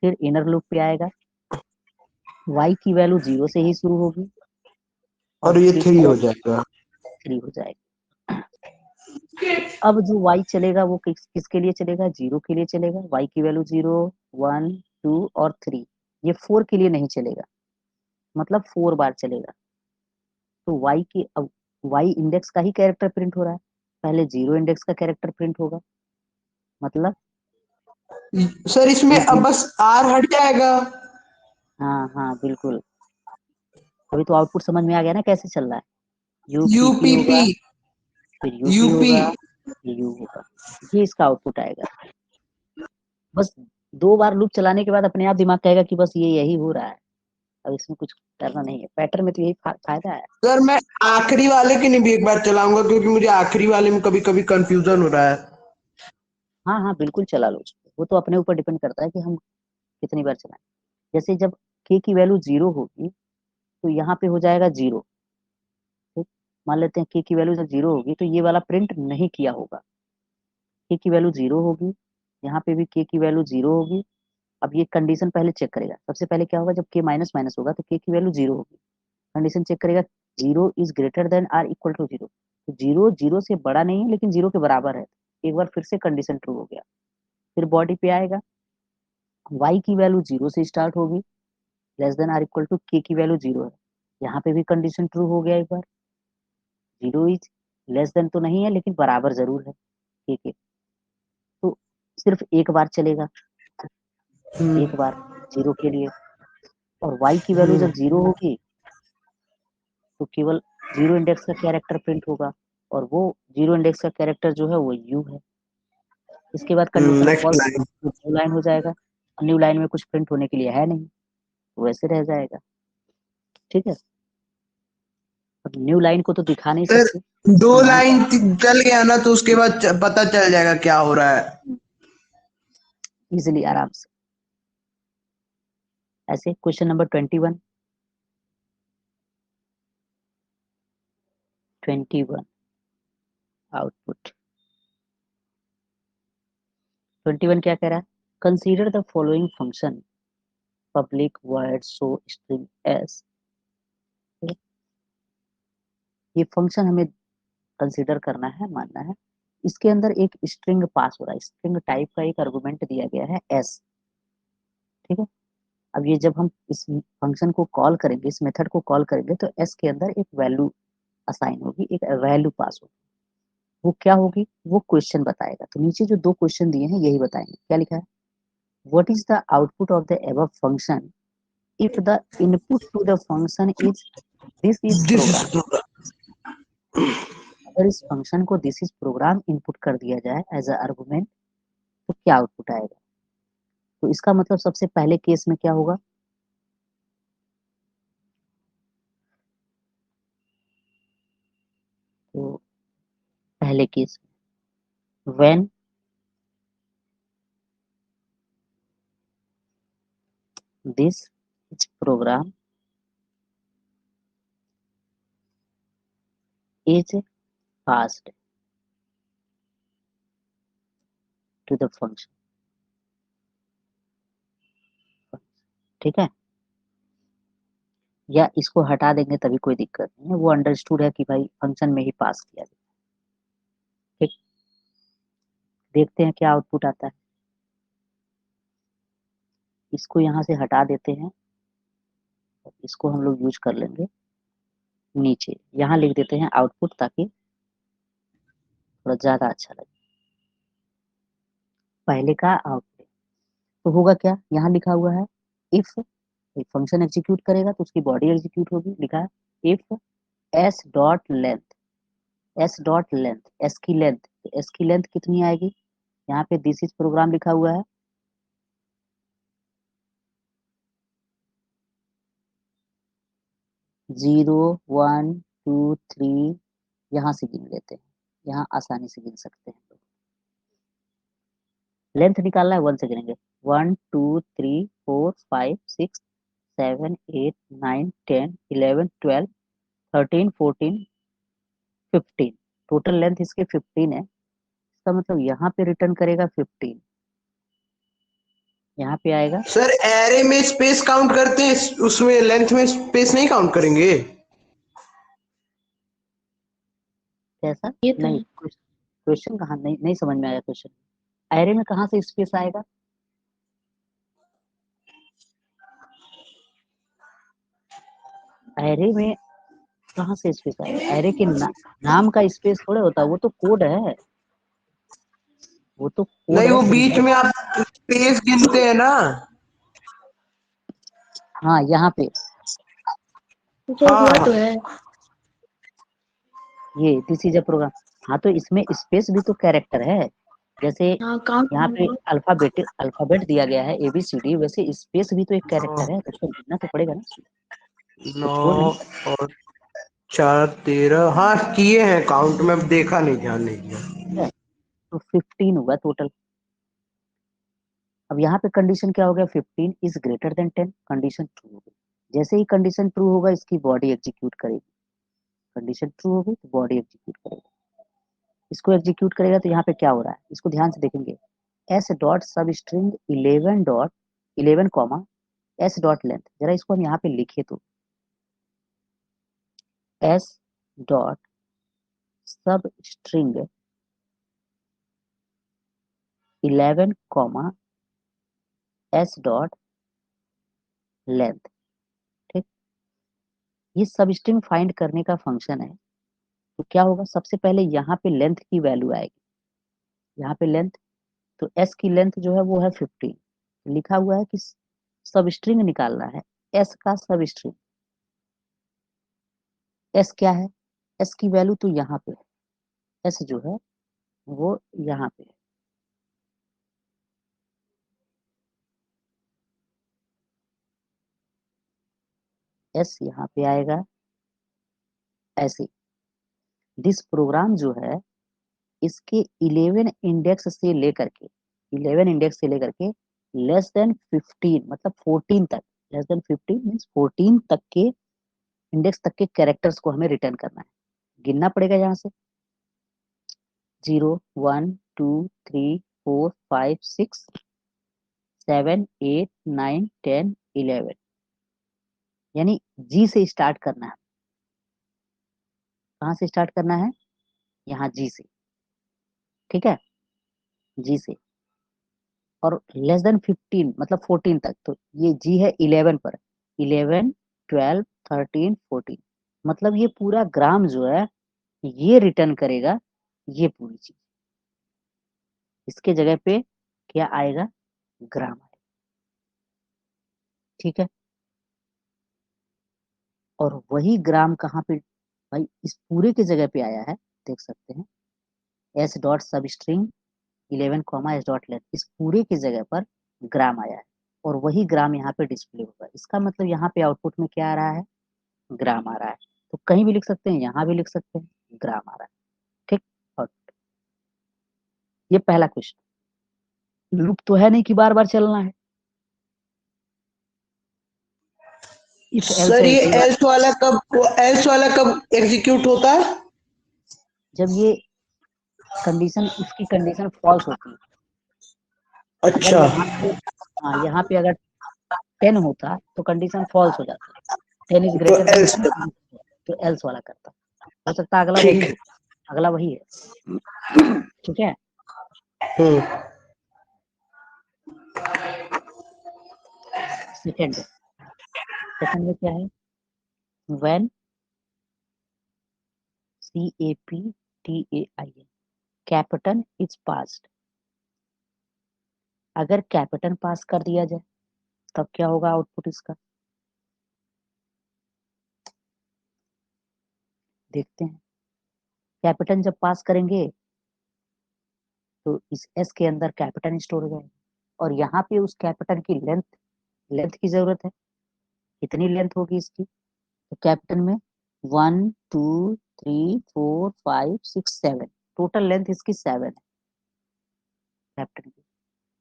फिर इनर लूप पे आएगा, y की वैल्यू 0 से ही शुरू होगी और और ये फिर 3 हो जाएगा। 3 हो जाएगा। अब जो y चलेगा वो किसके लिए चलेगा, 0 के लिए चलेगा, y की वैल्यू 0 1 2 और 3, ये 4 के लिए नहीं चलेगा, मतलब 4 बार चलेगा, तो y की अब y इंडेक्स का ही कैरेक्टर प्रिंट हो रहा है, पहले 0 इंडेक्स का कैरेक्टर प्रिंट होगा, मतलब सर इसमें अब बस R हट जाएगा। हाँ हाँ बिल्कुल, अभी तो आउटपुट समझ में आ गया ना कैसे चल रहा है, UPP यूपीपी होगा, फिर UP यूपी होगा, फिर U होगा, ये इसका आउटपुट आएगा। बस 2 बार लूप चलाने के बाद अपने आप दिमाग कहेगा कि बस ये यही हो रहा है, अब इसमें कुछ करना नहीं है, पैटर्न में तो यही फायदा है। सर मैं आखिरी वाले के लिए भी एक बार चलाऊंगा क्योंकि मुझे आखिरी वाले में कभी कभी कंफ्यूजन हो रहा है। हाँ हाँ बिल्कुल चला लो उसको, वो तो अपने ऊपर डिपेंड करता है कि हम कितनी बार चलाएं। जैसे जब k की वैल्यू 0 होगी तो यहाँ पे हो जाएगा 0। ठीक, मान लेते हैं k की वैल्यू जब 0 होगी तो ये वाला प्रिंट नहीं किया होगा। k की वैल्यू 0 होगी, यहाँ पे भी k की वैल्यू 0 होगी। अब ये कंडीशन पहले चेक करेगा, सबसे पहले क्या होगा, जब k माइनस माइनस होगा तो k की वैल्यू 0 होगी। कंडीशन चेक करेगा, 0 is greater than or equal to 0, तो 0 0 से बड़ा नहीं है लेकिन 0 के बराबर है। एक बार फिर से कंडीशन ट्रू हो गया। फिर बॉडी पे आएगा, y की वैल्यू 0 से स्टार्ट होगी, less than or equal to k की वैल्यू 0 है। यहाँ पे भी कंडीशन ट्रू हो गया। एक बार 0 इज लेस देन तो नहीं है लेकिन बराबर जरूर है k के, तो सिर्फ एक बार चलेगा, एक बार 0 के लिए। और y की वैल्यू जब 0 होगी तो केवल 0 इंडेक्स का कैरेक्टर प्रिंट होगा, और वो 0 इंडेक्स का कैरेक्टर जो है वो u है। इसके बाद कंडीशन नेक्स्ट फॉल्स लाइन। तो न्यू लाइन हो जाएगा। न्यू लाइन में कुछ प्रिंट होने के लिए है नहीं, तो वैसे रह जाएगा। ठीक है, अब न्यू लाइन को तो दिखा नहीं सर सकते। 2 यहाँ लाइन चल गया ना तो उसके बाद पता चल जाएगा क्या हो रहा है। इजिली आराम से ऐसे। क्वेश्चन नंबर 21 आउटपुट 21 क्या कह रहा है, consider the following function public word show string S. ये फंक्शन हमें कंसीडर करना है, मानना है। इसके अंदर एक स्ट्रिंग पास हो रहा है, स्ट्रिंग टाइप का एक आर्गुमेंट दिया गया है एस। ठीक है, अब ये जब हम इस फंक्शन को कॉल करेंगे, इस मेथड को कॉल करेंगे तो एस के अंदर एक वैल्यू असाइन होगी, एक वैल्यू पास होगी। वो क्या होगी, वो क्वेश्चन बताएगा। तो नीचे जो दो क्वेश्चन दिए हैं यही बताएंगे। क्या लिखा है, what is the output of the above function if the input to the function is this is this program. Is अगर इस फंक्शन को दिस इज प्रोग्राम इनपुट कर दिया जाए एज अ आर्गुमेंट तो क्या आउटपुट आएगा। तो इसका मतलब सबसे पहले केस में क्या होगा, तो पहले case when this is program is passed to the function। ठीक है, या इसको हटा देंगे तभी कोई दिक्कत नहीं है, वो अंडरस्टूड है कि भाई फंक्शन में ही पास किया जाए। ठीक, देखते हैं क्या आउटपुट आता है। इसको यहाँ से हटा देते हैं, इसको हम लोग यूज कर लेंगे नीचे, यहाँ लिख देते हैं आउटपुट ताकि थोड़ा ज्यादा अच्छा लगे। पहले का आउटपुट तो होगा क्या, यहाँ लिखा हुआ है इफ फंक्शन एग्जीक्यूट करेगा तो उसकी बॉडी एग्जीक्यूट होगी। लिखा है if S dot length, S dot length, S की लेंथ, तो एस की लेंथ कितनी आएगी, यहाँ पे दिस इज प्रोग्राम लिखा हुआ है, 0 1 2 3, यहाँ से गिन लेते हैं, यहाँ आसानी से गिन सकते हैं। लेंथ निकालना है 1 से गिनेंगे, 1 2 3 4 5 6 7 8 9 10 11 12 13 14 15, टोटल लेंथ इसके 15 है। इसका मतलब यहाँ पे रिटर्न करेगा 15, यहाँ पे आएगा। सर एरे में स्पेस काउंट करते हैं, उसमें लेंथ में स्पेस नहीं काउंट करेंगे। कैसा, ये तो नहीं है। क्वेश्चन कहाँ, नहीं नहीं समझ में आया क्वेश्चन। एरे में कहाँ से स्पेस आएगा, एरे में कहाँ से स्पेस आएगा, एरे के नाम का स्पेस थोड़े होता है, वो तो कोड है, वो तो कोड नहीं है वो बीच सिंटैक्स। में आप स्पेस गिनते हैं ना। हाँ यहाँ पे तो हाँ हुआ हाँ तो है। ये दिस इज अ प्रोग्राम, हाँ तो इसमें स्पेस भी तो कैरेक्टर है। जैसे हाँ काउंट यहाँ पे अल्फाबेट दिया गया है ABCD, वैसे स्पेस भी तो एक कैरेक्टर है, तो उसको गिनना तो पड़ेगा ना, तो 9 छोड़ नहीं और 4 13, हाँ किए हैं काउंट में, देखा नहीं, ध्यान नहीं दिया। सकता है। तो 15 हुआ टोटल। अब यहाँ पे कंडीशन क्या हो गया, 15 is greater than 10, condition true हो गई। जैसे ही कंडीशन ट्रू होगा इसकी बॉडी एग्जीक्यूट करेगी, कंडीशन ट्रू हो गई तो बॉडी एग्जीक्यूट करेगा। इसको एग्जीक्यूट करेगा तो यहाँ पे क्या हो रहा है, इसको ध्यान से देखेंगे, एस डॉट सब string 11 comma S dot length. जरा इसको हम यहाँ पे लिखे तो एस डॉट सब string 11 comma S dot length. ठीक, ये सब स्ट्रिंग फाइंड करने का फंक्शन है। तो क्या होगा, सबसे पहले यहाँ पे लेंथ की वैल्यू आएगी, यहाँ पे लेंथ, तो एस की लेंथ जो है वो है 15। लिखा हुआ है कि सब स्ट्रिंग निकालना है, एस का सब स्ट्रिंग। एस क्या है, एस की वैल्यू तो यहाँ पे है, एस जो है वो यहाँ पे है। एस यहाँ पे आएगा ऐसे। दिस प्रोग्राम जो है इसके 11 इंडेक्स से लेकर के 11 इंडेक्स से लेकर के लेस देन 15 मतलब 14 तक, लेस देन 15 मीन्स 14 तक के इंडेक्स तक के कैरेक्टर्स को हमें रिटर्न करना है। गिनना पड़ेगा यहाँ से 0 1 2 3 4 5 6 7 8 9 10 11, यानी जी से स्टार्ट करना है। कहाँ से स्टार्ट करना है, यहाँ जी से। ठीक है, जी से, और लेस देन 15 मतलब 14 तक, तो ये जी है 11 पर, 11 12 13 14, मतलब ये पूरा ग्राम जो है ये रिटर्न करेगा, ये पूरी चीज। इसके जगह पे क्या आएगा, ग्राम आएगा। ठीक है, और वही ग्राम कहाँ पे भाई, इस पूरे की जगह पे आया है, देख सकते हैं एस डॉट सब string 11 comma S dot length, इस पूरे की जगह पर ग्राम आया है, और वही ग्राम यहाँ पे डिस्प्ले होगा। इसका मतलब यहाँ पे आउटपुट में क्या आ रहा है, ग्राम आ रहा है। तो कहीं भी लिख सकते हैं, यहाँ भी लिख सकते हैं, ग्राम आ रहा है। ठीक, और ये पहला क्वेश्चन। लूप तो है नहीं कि बार बार चलना है। इफ सर ये एल्स वाला कब एग्जीक्यूट होता है, जब ये कंडीशन, इसकी कंडीशन फॉल्स होती है। अच्छा अगर यहाँ पे, हाँ यहाँ पे अगर 10 होता तो कंडीशन फॉल्स हो जाता, 10 इज तो ग्रेटर देन एल्स 10, तो एल्स वाला करता। हो सकता है अगला ठीक वही है। हो, अगला वही है। ठीक है, हम्म, सेकंड सेकंड में क्या है, when CAPTAIN capital is passed. अगर कैपिटल पास कर दिया जाए तब क्या होगा आउटपुट इसका, देखते हैं। कैपिटल जब पास करेंगे तो इस एस के अंदर कैपिटल स्टोर हो जाएगा, और यहाँ पे उस कैपिटल की लेंथ, लेंथ की जरूरत है, कितनी लेंथ होगी इसकी, तो कैपिटल में 1 2 3 4 5 6 7, टोटल लेंथ इसकी 7 है। कैपिटल की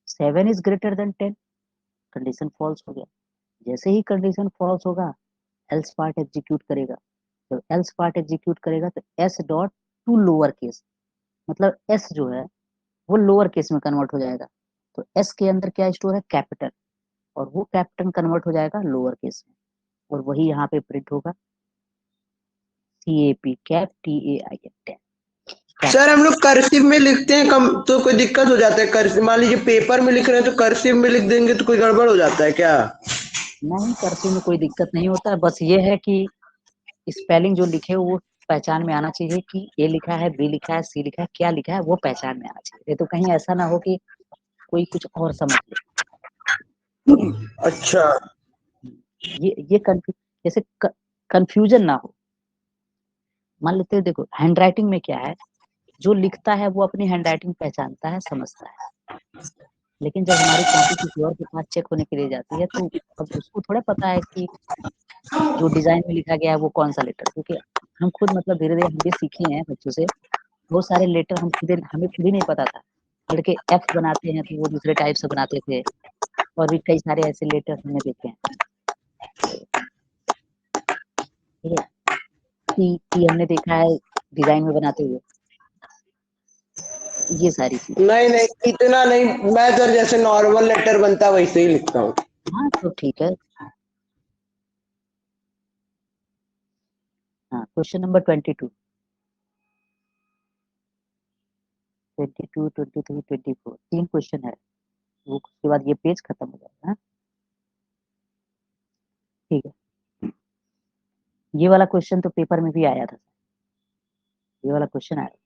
7 is greater than 10, condition false हो गया। जैसे ही कंडीशन फॉल्स होगा एल्स पार्ट एग्जीक्यूट करेगा। तो एल्स पार्ट एग्जीक्यूट करेगा तो S dot to lower case, मतलब एस जो है वो लोअर केस में कन्वर्ट हो जाएगा। तो एस के अंदर क्या स्टोर है, कैपिटल, और वो कैपिटल कन्वर्ट हो जाएगा लोअर केस में, और वही यहाँ पे प्रिंट होगा CAP कैप TAIN। सर हम लोग कर्सिव में लिखते हैं कम तो कोई दिक्कत हो जाता है, कर्सिव मान लीजिए पेपर में लिख रहे हैं तो कर्सिव में लिख देंगे तो कोई गड़बड़ हो जाता है क्या, नहीं, कर्सिव में कोई दिक्कत नहीं होता है, बस ये है कि स्पेलिंग जो लिखे वो पहचान में आना चाहिए कि ए लिखा है, बी लिखा है, सी लिखा है, क्या लिखा है वो पहचान में आना चाहिए। ये तो कहीं ऐसा ना हो कि कोई कुछ और समझ ले। अच्छा ये जैसे कंफ्यूजन ना हो। मान लेते हैं, देखो हैंड राइटिंग में क्या है, जो लिखता है वो अपनी हैंड राइटिंग पहचानता है, समझता है, लेकिन जब हमारी कॉपी किसी और के पास चेक होने के लिए जाती है तो अब उसको थोड़ा पता है कि जो डिजाइन में लिखा गया है वो कौन सा लेटर, क्योंकि हम खुद मतलब धीरे धीरे हम भी सीखे हैं बच्चों से, बहुत सारे लेटर हम खुद हमें खुद ही नहीं पता था। लड़के एफ बनाते हैं तो वो दूसरे टाइप से बनाते थे, और भी कई सारे ऐसे लेटर्स हमने देखे हैं। ठीक है, टी हमने देखा है डिजाइन में बनाते हुए, ये सारी चीज। नहीं नहीं, इतना नहीं, मैं सर जैसे नॉर्मल लेटर बनता है वैसे ही लिखता हूँ। हाँ तो ठीक है। हाँ, क्वेश्चन नंबर 22, 22, 23, 24, 3 क्वेश्चन है वो, उसके बाद ये पेज खत्म हो जाएगा। हाँ? ठीक है, ये वाला क्वेश्चन तो पेपर में भी आया था, ये वाला क्वेश्चन आया,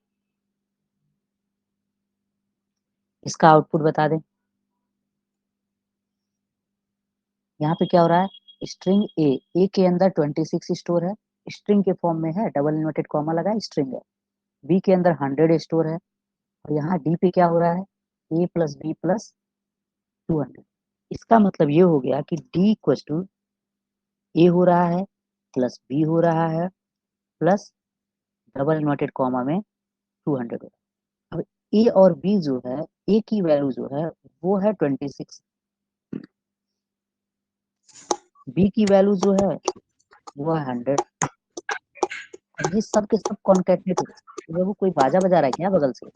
इसका आउटपुट बता दें। यहाँ पे क्या हो रहा है, स्ट्रिंग ए के अंदर 26 स्टोर है, स्ट्रिंग के फॉर्म में है, डबल इन्वर्टेड कॉमा लगा स्ट्रिंग है। बी के अंदर 100 स्टोर है, और यहाँ डी पे क्या हो रहा है, ए प्लस बी प्लस 200। इसका मतलब ये हो गया कि डी इक्वल टू ए हो रहा है प्लस बी हो रहा है प्लस डबल इन्वर्टेड कॉमा में 200 हो रहा है। अब ए और बी जो है, ए की वैल्यू जो है वो है 26, बी की वैल्यू जो है वो है 100। अब ये सब के सब कॉन्केटनेट हो गए। वो कोई बाजा बजा रहा है क्या बगल से?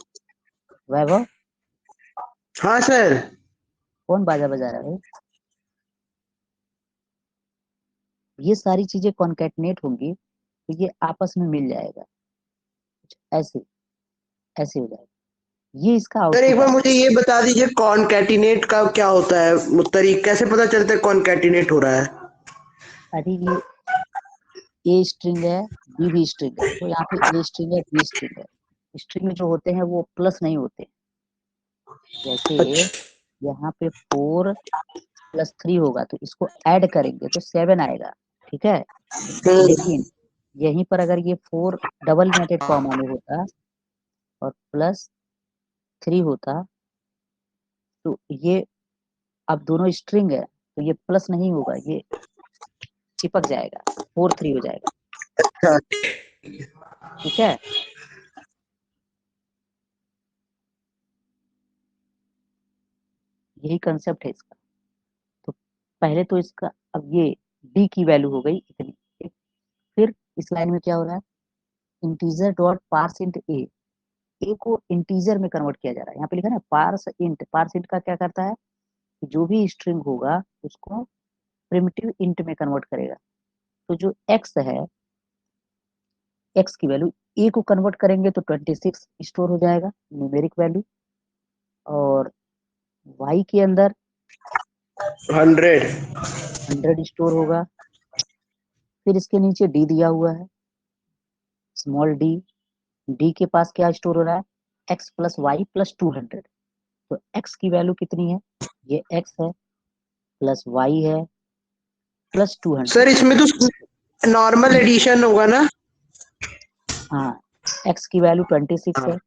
वैभव, हाँ सर। कौन बाजा बजा रहा है? ये सारी चीजें कॉन्केटनेट होंगी तो ये आपस में मिल जाएगा, ऐसे ऐसे हो जाएगा, ये इसका सर एक आउटपुट बार आएगा। मुझे ये बता दीजिए कॉनकैटिनेट का क्या होता है, तरीका कैसे पता चलता है कॉनकैटिनेट हो रहा है? अरे ये ए स्ट्रिंग है, बी भी स्ट्रिंग है, तो यहाँ पे ए स्ट्रिंग है, बी स्ट्रिंग है। स्ट्रिंग में जो होते हैं वो प्लस नहीं होते, जैसे अच्छा। यहाँ पे 4+3 होगा तो इसको ऐड करेंगे तो 7 आएगा, ठीक है। लेकिन यहीं पर अगर ये 4 डबल इन्वर्टेड कॉमा में होता और +3 होता तो ये, अब दोनों स्ट्रिंग है तो ये प्लस नहीं होगा, ये चिपक जाएगा, 4 3 हो जाएगा, अच्छा। ठीक है। यही कंसेप्ट है इसका। तो पहले तो इसका, अब ये डी की वैल्यू हो गई इतनी, ठीक? फिर इस लाइन में क्या हो रहा है, इंटीजर डॉट पार्स इंट ए, ए को इंटीजर में कन्वर्ट किया जा रहा है। यहाँ पे लिखा है ना पार्स इंट, पार्स इंट का क्या करता है कि जो भी स्ट्रिंग होगा उसको प्रिमिटिव इंट में कन्वर्ट करेगा। तो जो एक्स है, एक्स की वैल्यू ए को कन्वर्ट करेंगे तो 26 स्टोर हो जाएगा न्यूमेरिक वैल्यू, और वाई के अंदर 100। 100 स्टोर होगा। फिर इसके नीचे डी दिया हुआ है, स्मॉल डी, डी के पास क्या स्टोर हो रहा है, एक्स प्लस वाई प्लस 200। तो एक्स की वैल्यू कितनी है, ये एक्स है प्लस वाई है प्लस 200। सर इसमें तो नॉर्मल एडिशन होगा ना? हाँ, एक्स की वैल्यू 26 है,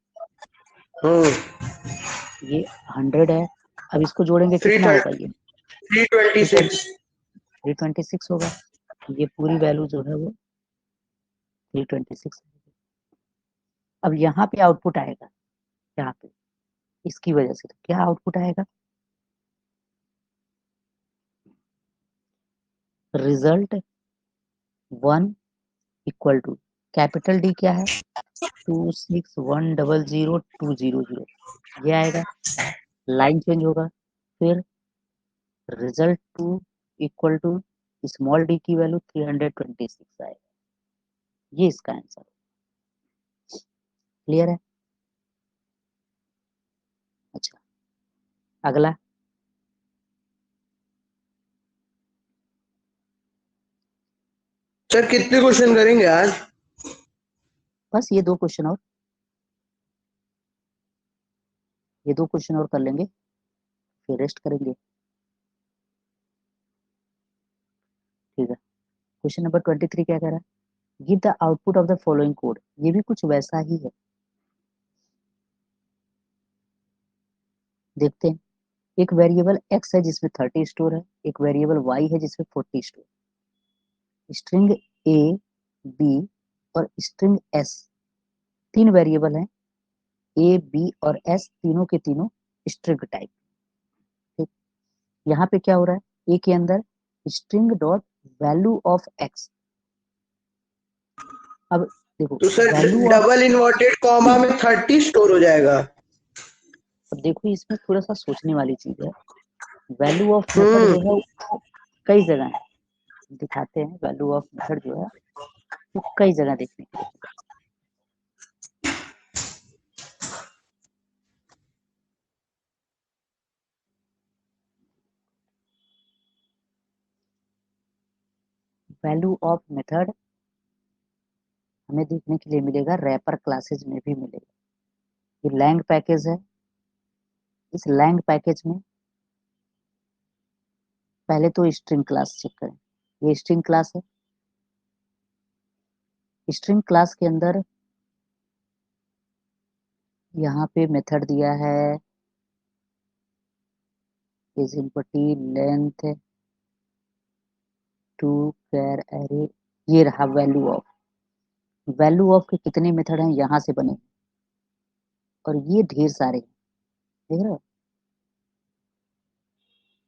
हम्म। ये 100 है। अब इसको जोड़ेंगे कितना होगा, ये 326। 326 होगा। ये पूरी वैल्यू जो है वो 326 है। अब यहाँ पे आउटपुट आएगा, यहाँ पे इसकी वजह से तो क्या आउटपुट आएगा, result 1 equal to, capital D क्या है, 26100200, ये आएगा। लाइन चेंज होगा, फिर result 2 equal to small D की वैल्यू 326 आएगा। ये इसका आंसर, क्लियर है? अच्छा, अगला, सर कितने क्वेश्चन करेंगे आज? बस ये 2 क्वेश्चन और, ये 2 क्वेश्चन और कर लेंगे फिर रेस्ट करेंगे, ठीक है। क्वेश्चन नंबर 23 क्या कह रहा है, give the output of the following code. ये भी कुछ वैसा ही है, देखते हैं। एक वेरिएबल x है जिसमें 30 स्टोर है, एक वेरिएबल y है जिसमें 40 स्टोर, स्ट्रिंग a, b और स्ट्रिंग s, 3 वेरिएबल हैं। A, B और S तीनों के तीनों स्ट्रिंग टाइप। ठीक, यहाँ पे क्या हो रहा है, A के अंदर string dot value of x। अब देखो तो sir value of, double inverted comma में 30 स्टोर हो जाएगा। अब देखो इसमें थोड़ा सा सोचने वाली चीज है। वैल्यू ऑफ मेथड जो है वो कई जगह है, दिखाते हैं। वैल्यू ऑफ मेथड जो है वो कई जगह देखने के लिए। वैल्यू ऑफ मेथड हमें देखने के लिए मिलेगा रैपर क्लासेज में भी मिलेगा। ये लैंग पैकेज है। इस लैंग पैकेज में पहले तो स्ट्रिंग क्लास चेक करें। ये स्ट्रिंग क्लास है। स्ट्रिंग क्लास के अंदर यहाँ पे मेथड दिया है is input length to char array. ये रहा वैल्यू ऑफ। वैल्यू ऑफ के कितने मेथड हैं यहाँ से बने, और ये ढेर सारे हैं, देख रहे हो।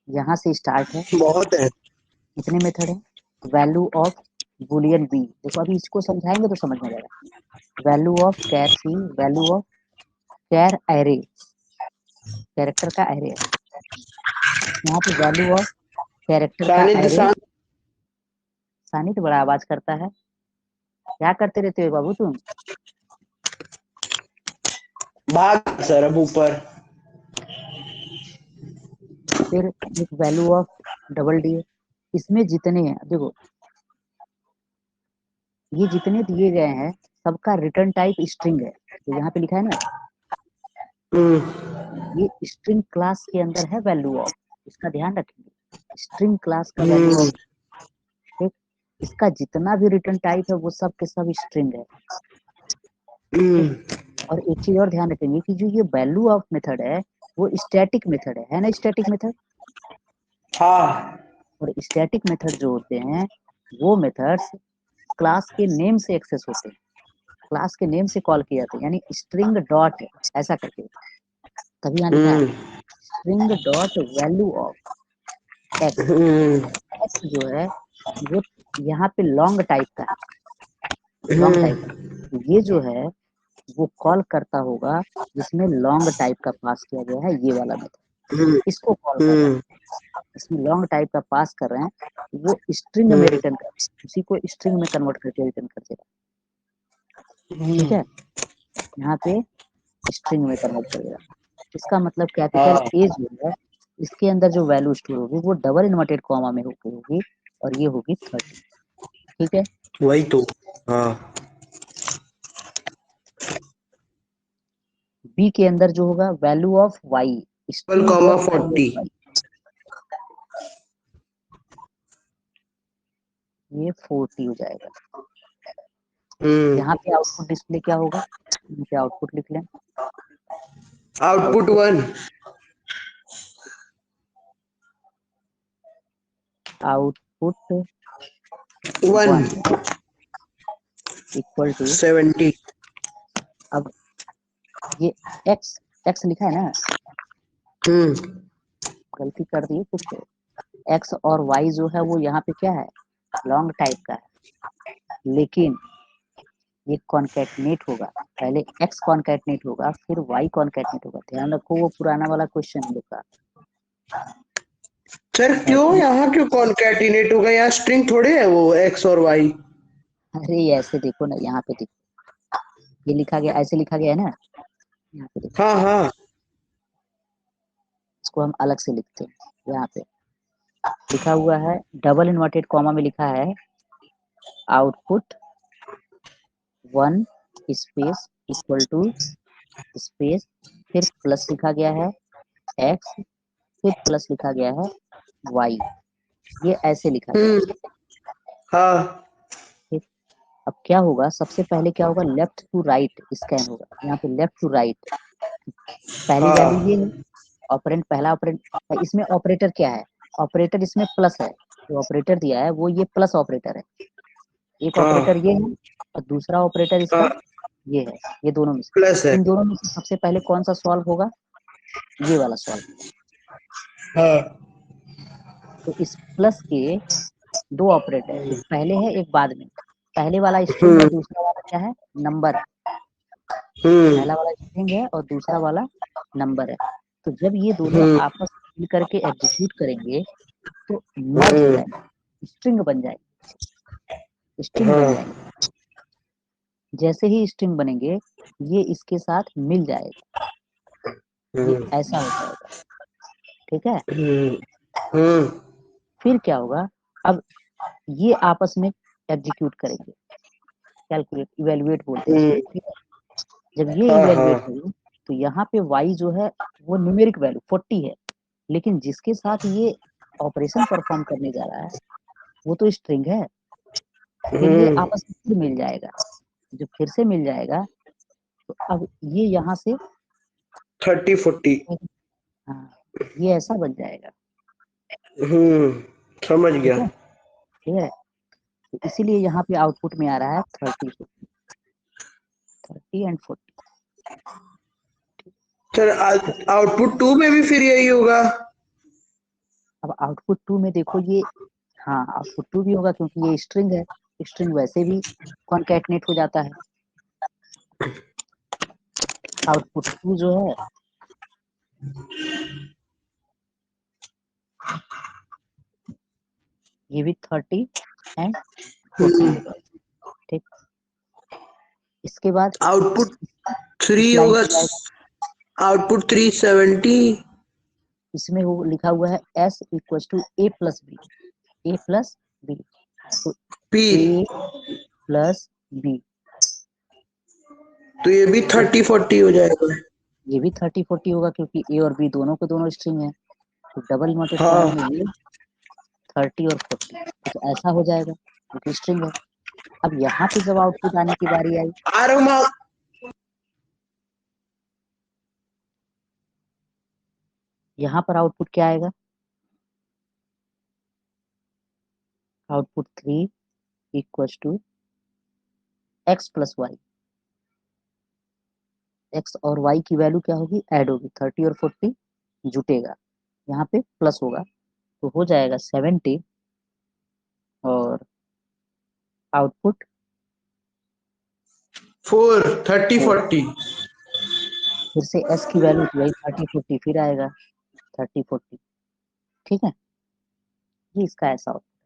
यहाँ से स्टार्ट है, बहुत है। कितने मेथड है। वैल्यू ऑफ बुलियन बी, देखो अभी इसको समझाएंगे तो समझ में आएगा। Value of char C, value of char array, character का एरे है। यहाँ पे वैल्यू ऑफ कैरेक्टर का एरे। सानी तो बड़ा आवाज करता है, क्या करते रहते हो बाबू तुम। भाग सर अब ऊपर। फिर एक वैल्यू ऑफ डबल डी। इसमें जितने हैं देखो, ये जितने दिए गए हैं सबका रिटर्न टाइप स्ट्रिंग है। तो यहाँ पे लिखा है ना, ये स्ट्रिंग क्लास के अंदर है वैल्यू ऑफ, इसका ध्यान रखेंगे। स्ट्रिंग क्लास का वैल्यू ऑफ, ठीक, इसका जितना भी रिटर्न टाइप है वो सब के सब स्ट्रिंग है। और एक चीज और ध्यान रखेंगे कि जो ये वैल्यू ऑफ मेथड है वो स्टैटिक मेथड है ना, स्टैटिक मेथड। हाँ। और स्टैटिक मेथड जो होते हैं वो मेथड्स क्लास के नेम से एक्सेस होते हैं, क्लास के नेम से कॉल किए जाते हैं, यानी स्ट्रिंग डॉट ऐसा करके। तभी यहाँ लिखा है string dot value of x. X जो है वो यहाँ पे लॉन्ग टाइप का है, लॉन्ग टाइप का। ये जो है वो कॉल करता होगा जिसमें लॉन्ग टाइप का पास किया गया है, ये वाला मेथड इसको कॉल कर रहे हैं। इसमें लॉन्ग टाइप का पास कर रहे हैं, वो स्ट्रिंग में रिटर्न कर, उसी को स्ट्रिंग में कन्वर्ट करके रिटर्न कर देगा। ठीक है, यहाँ पे स्ट्रिंग में कन्वर्ट करेगा। इसका मतलब कैपिटल ए जो है इसके अंदर जो वैल्यू स्टोर होगी वो डबल इन्वर्टेड कॉमा में होगी, और ये होगी 30। ठीक है, वही तो। हाँ। बी के अंदर जो होगा value of Y, string comma dot 40। ये 40 हो जाएगा। यहाँ पे आउटपुट डिस्प्ले क्या होगा, यहाँ पे आउटपुट लिख लें। आउटपुट 1। Output 1 equal to 70। अब ये एक्स एक्स लिखा है ना, गलती कर दी कुछ। एक्स और वाई जो है वो यहाँ पे क्या है, लॉन्ग टाइप का है, लेकिन ये कॉन्कैटनेट होगा। पहले एक्स कॉन्कैटनेट होगा फिर वाई कॉन्कैटनेट होगा। ध्यान रखो वो पुराना वाला क्वेश्चन हम लोग का। सर क्यों यहाँ क्यों कॉन्कैटिनेट होगा, यहाँ स्ट्रिंग थोड़े है वो एक्स और वाई। अरे ऐसे देखो ना, यहाँ पे देखो ये लिखा गया, ऐसे लिखा गया है ना, यहाँ पे देखो। हाँ हाँ। इसको हम अलग से लिखते हैं। यहाँ पे लिखा हुआ है डबल इन्वर्टेड कॉमा में लिखा है output 1 space equal to space, फिर प्लस लिखा गया है एक्स, फिर प्लस लिखा गया है वाई। ये ऐसे लिखा गया। हाँ। ठीक, अब क्या होगा, सबसे पहले क्या होगा, लेफ्ट टू राइट स्कैन होगा। यहाँ पे लेफ्ट टू राइट पहली वैल्यू ये है, ऑपरेंड पहला ऑपरेंड। इसमें ऑपरेटर क्या है, ऑपरेटर इसमें प्लस है, जो ऑपरेटर दिया है वो ये प्लस ऑपरेटर है। एक ऑपरेटर ये है और दूसरा ऑपरेटर इसका ये है, ये दोनों में से प्लस है। इन दोनों में से सबसे पहले कौन सा सॉल्व होगा? ये वाला सॉल्व। हाँ। तो इस प्लस के दो ऑपरेटर है, एक पहले है एक बाद में। पहले वाला स्ट्रिंग है, दूसरा वाला क्या है? नंबर है। पहला वाला स्ट्रिंग है और दूसरा वाला नंबर है। तो जब ये दोनों आपस में मिल करके एग्जीक्यूट करेंगे तो मर्ज हो जाएगा, स्ट्रिंग बन जाएगी, स्ट्रिंग बन जाएगी। जैसे ही स्ट्रिंग बनेंगे ये इसके साथ मिल जाएगा, ये ऐसा हो जाएगा। ठीक है, फिर क्या होगा? अब ये आपस में एग्जीक्यूट करेंगे, कैलकुलेट इवेलुएट बोलते हैं इसको। ठीक है, जब ये इवेलुएट होगी तो यहाँ पे y जो है वो न्यूमेरिक वैल्यू 40 है, लेकिन जिसके साथ ये ऑपरेशन परफॉर्म करने जा रहा है वो तो स्ट्रिंग है। फिर ये आपस में फिर मिल जाएगा, जब फिर से मिल जाएगा तो अब ये यहाँ से 30-40। हाँ, ये ऐसा बन जाएगा। समझ गया। ठीक है, तो इसीलिए यहाँ पे आउटपुट में आ रहा है 30 एंड 40। सर आउटपुट 2 में भी फिर यही होगा? अब आउटपुट 2 में देखो ये, हाँ आउटपुट 2 भी होगा क्योंकि ये स्ट्रिंग है, स्ट्रिंग वैसे भी कॉन्कैटनेट हो जाता है। आउटपुट 2 जो है ये भी 30 एंड 40 होगा। ठीक, इसके बाद आउटपुट 3 इस लाइन होगा। पे आउटपुट 370। इसमें वो लिखा हुआ है s equal to a plus B, a plus B, तो पी a प्लस बी, तो ये भी 30-40 हो जाएगा। ये भी 30-40 होगा क्योंकि a और b दोनों के दोनों स्ट्रिंग है, तो डबल मल्टीप्लाई में ये 30 और 40 तो ऐसा हो जाएगा क्योंकि स्ट्रिंग है। अब यहाँ पे जब आउटपुट आने की बारी आई, आ रहा हूँ। यहाँ पर आउटपुट क्या आएगा? Output 3 equal to X plus Y, X और वाई की वैल्यू क्या होगी? ऐड होगी, 30 और 40 जुटेगा, यहाँ पे प्लस होगा तो हो जाएगा 70 और आउटपुट 30-40। फिर से s की वैल्यू वही 30-40 फिर आएगा 30-40। ठीक है, ये इसका ऐसा होता है।